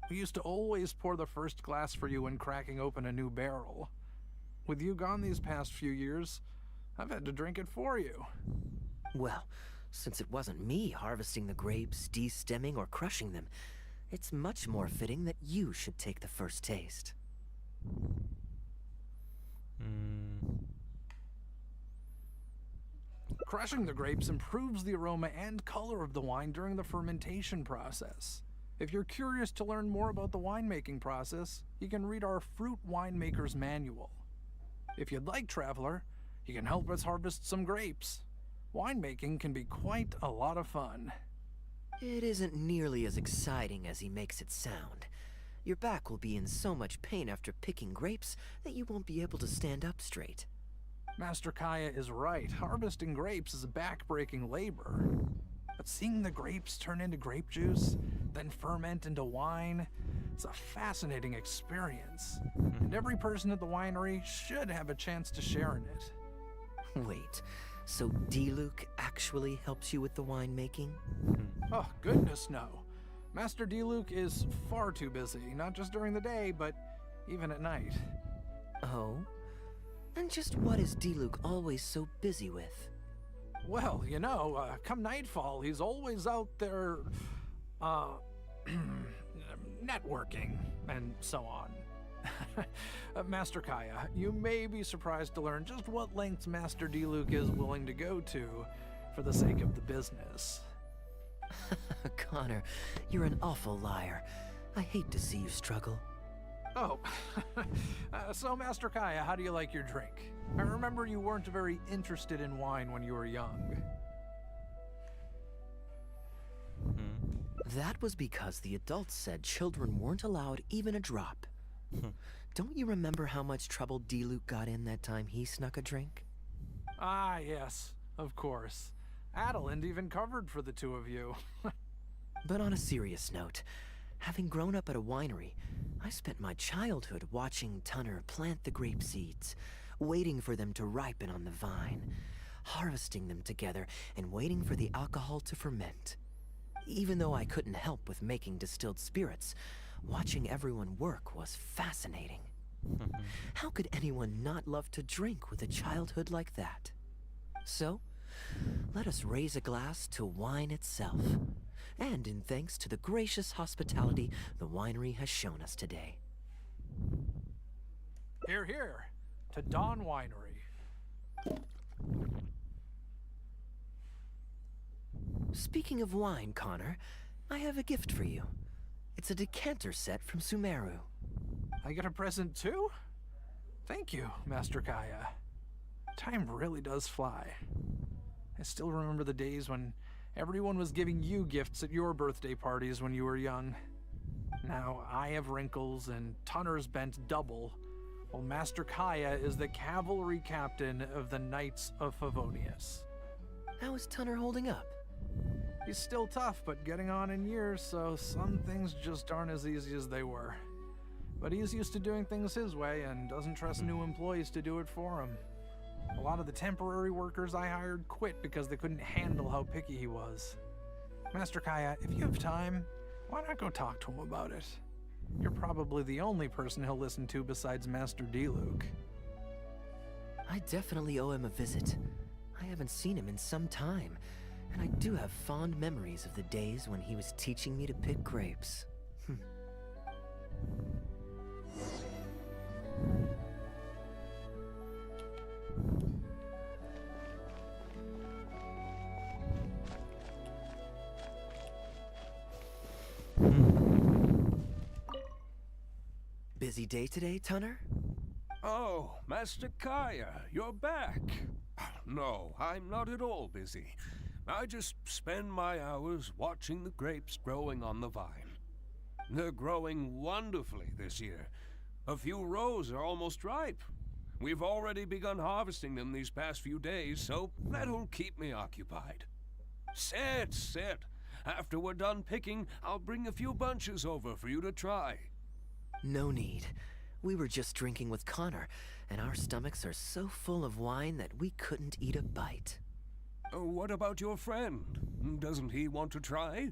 We used to always pour the first glass for you when cracking open a new barrel. With you gone these past few years, I've had to drink it for you. Well, since it wasn't me harvesting the grapes, de-stemming, or crushing them, it's much more fitting that you should take the first taste. Crushing the grapes improves the aroma and color of the wine during the fermentation process. If you're curious to learn more about the winemaking process, you can read our Fruit Winemaker's Manual. If you'd like, Traveler, you can help us harvest some grapes. Winemaking can be quite a lot of fun. It isn't nearly as exciting as he makes it sound. Your back will be in so much pain after picking grapes that you won't be able to stand up straight. Master Kaya is right. Harvesting grapes is a back-breaking labor. But seeing the grapes turn into grape juice, then ferment into wine, it's a fascinating experience. And every person at the winery should have a chance to share in it. Wait, so Diluc actually helps you with the winemaking? Oh, goodness no. Master Diluc is far too busy, not just during the day, but even at night. Oh? And just what is Diluc always so busy with? Well, you know, come nightfall, he's always out there, networking, and so on. Master Kaya, you may be surprised to learn just what lengths Master Diluc is willing to go to for the sake of the business. Connor, you're an awful liar. I hate to see you struggle. Oh, so Master Kaya, how do you like your drink? I remember you weren't very interested in wine when you were young. That was because the adults said children weren't allowed even a drop. Don't you remember how much trouble Diluc got in that time he snuck a drink? Ah, yes, of course. Adeline even covered for the two of you. But on a serious note, having grown up at a winery, I spent my childhood watching Tunner plant the grape seeds, waiting for them to ripen on the vine, harvesting them together, and waiting for the alcohol to ferment. Even though I couldn't help with making distilled spirits, watching everyone work was fascinating. How could anyone not love to drink with a childhood like that? So, let us raise a glass to wine itself, and in thanks to the gracious hospitality the winery has shown us today. Here, here, to Dawn Winery. Speaking of wine, Connor, I have a gift for you. It's a decanter set from Sumeru. I get a present too? Thank you, Master Kaya. Time really does fly. I still remember the days when everyone was giving you gifts at your birthday parties when you were young. Now I have wrinkles and Tunner's bent double, while Master Kaya is the cavalry captain of the Knights of Favonius. How is Tunner holding up? He's still tough, but getting on in years, so some things just aren't as easy as they were. But he's used to doing things his way and doesn't trust new employees to do it for him. A lot of the temporary workers I hired quit because they couldn't handle how picky he was. Master Kaya, if you have time, why not go talk to him about it? You're probably the only person he'll listen to besides Master D-Luke. I definitely owe him a visit. I haven't seen him in some time, and I do have fond memories of the days when he was teaching me to pick grapes. Busy day today, Tunner? Oh, Master Kaya, you're back. No, I'm not at all busy. I just spend my hours watching the grapes growing on the vine. They're growing wonderfully this year. A few rows are almost ripe. We've already begun harvesting them these past few days, so that'll keep me occupied. Sit. After we're done picking, I'll bring a few bunches over for you to try. No need. We were just drinking with Connor, and our stomachs are so full of wine that we couldn't eat a bite. What about your friend? Doesn't he want to try?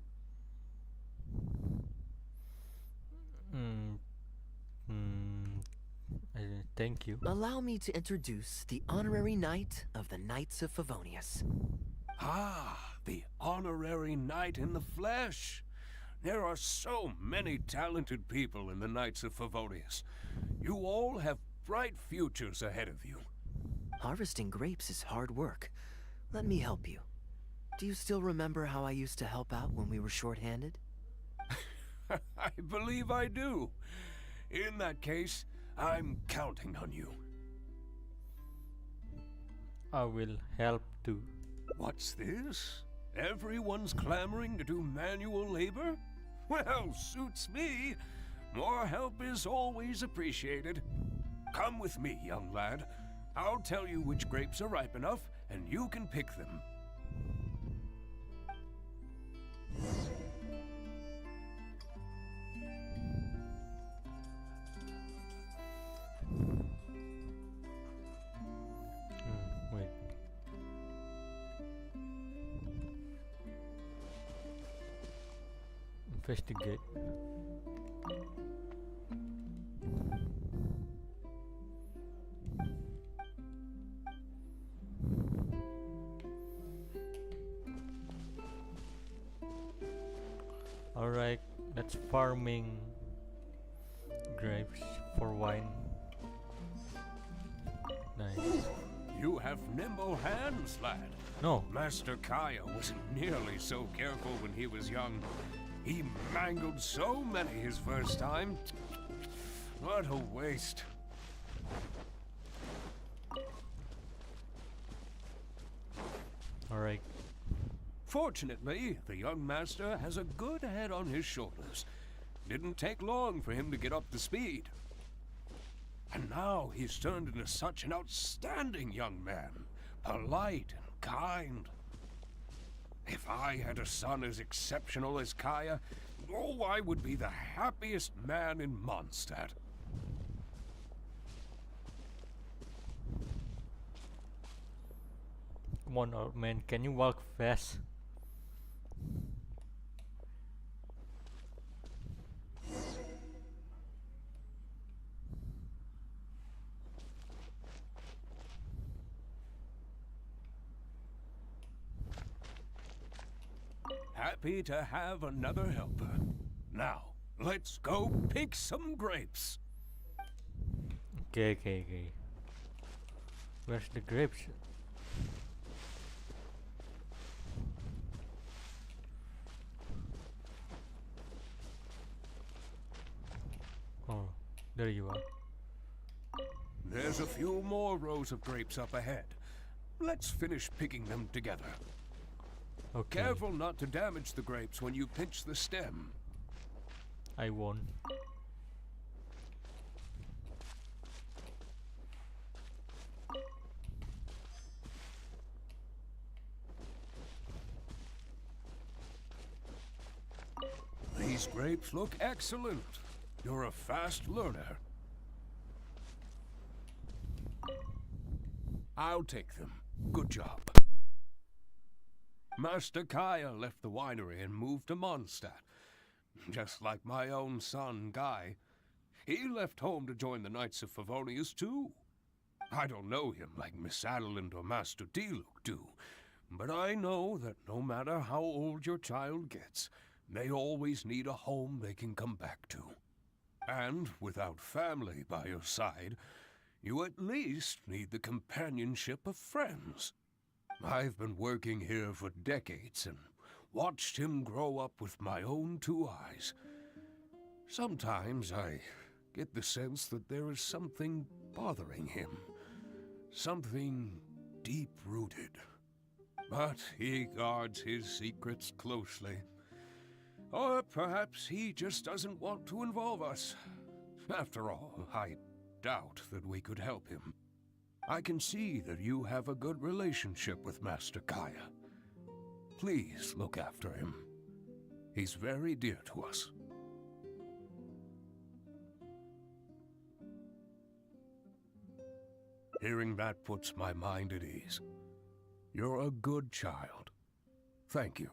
Thank you. Allow me to introduce the honorary knight of the Knights of Favonius. Ah, the honorary knight in the flesh. There are so many talented people in the Knights of Favonius. You all have bright futures ahead of you. Harvesting grapes is hard work. Let me help you. Do you still remember how I used to help out when we were short-handed? I believe I do. In that case, I'm counting on you. I will help too. What's this? Everyone's clamoring to do manual labor? Well, suits me. More help is always appreciated. Come with me, young lad. I'll tell you which grapes are ripe enough, and you can pick them. Wait. Investigate. Alright, that's farming grapes for wine. Nice. You have nimble hands, lad. No. Master Kaya wasn't nearly so careful when he was young. He mangled so many his first time. What a waste. Alright. Fortunately, the young master has a good head on his shoulders. Didn't take long for him to get up to speed. And now he's turned into such an outstanding young man. Polite and kind. If I had a son as exceptional as Kaya, oh, I would be the happiest man in Mondstadt. Come on, old man, can you walk fast? happy to have another helper. Now, let's go pick some grapes. Okay. Where's the grapes? Oh, there you are. There's a few more rows of grapes up ahead. Let's finish picking them together. Okay. Careful not to damage the grapes when you pinch the stem. I won. These grapes look excellent. You're a fast learner. I'll take them. Good job. Master Kaya left the winery and moved to Mondstadt. Just like my own son, Guy. He left home to join the Knights of Favonius, too. I don't know him like Miss Adeline or Master Diluc do, but I know that no matter how old your child gets, they always need a home they can come back to. And without family by your side, you at least need the companionship of friends. I've been working here for decades and watched him grow up with my own 2 eyes. Sometimes I get the sense that there is something bothering him. Something deep-rooted. But he guards his secrets closely. Or perhaps he just doesn't want to involve us. After all, I doubt that we could help him. I can see that you have a good relationship with Master Kaya. Please look after him. He's very dear to us. Hearing that puts my mind at ease. You're a good child. Thank you.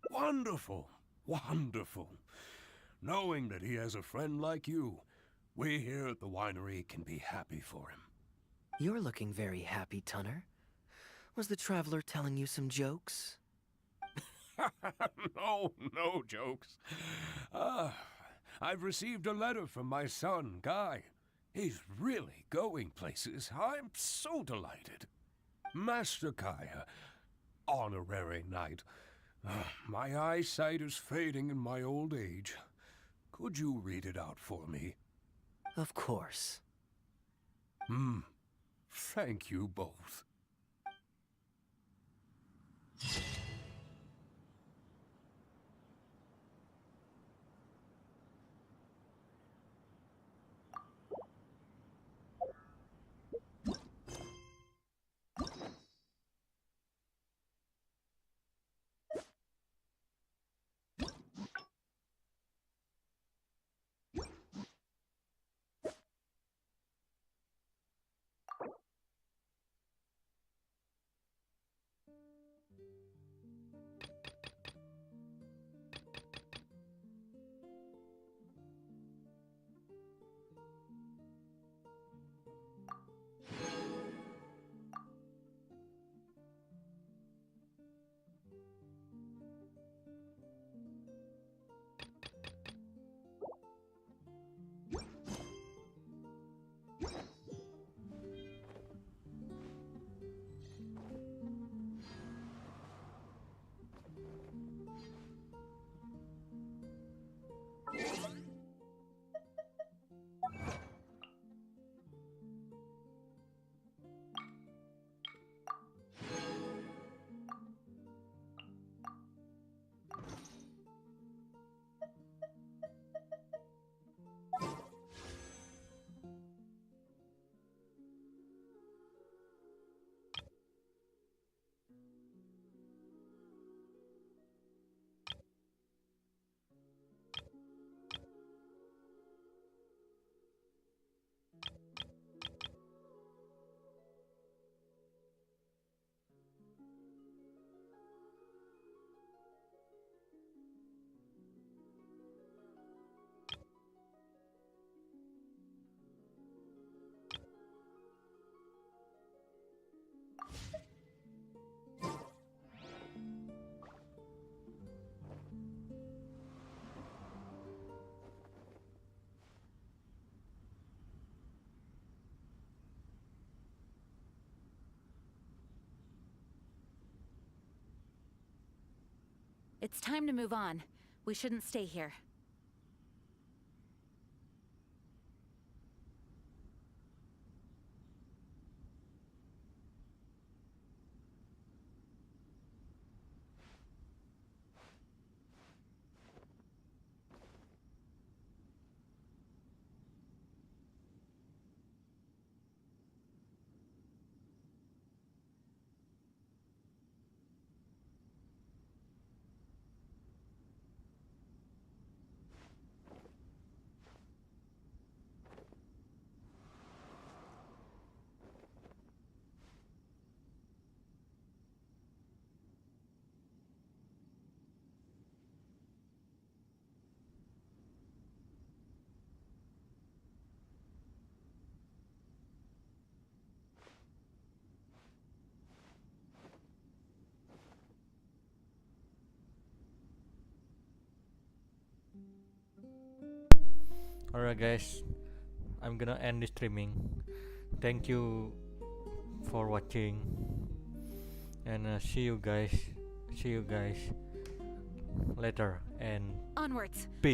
Wonderful! Wonderful! Knowing that he has a friend like you, we here at the winery can be happy for him. You're looking very happy, Tunner. Was the traveler telling you some jokes? No jokes. I've received a letter from my son, Guy. He's really going places. I'm so delighted. Master Kaya, honorary knight. My eyesight is fading in my old age. Could you read it out for me? Of course. Thank you both. It's time to move on. We shouldn't stay here. Alright guys, I'm gonna end the streaming. Thank you for watching, and see you guys later, and Onwards. peace.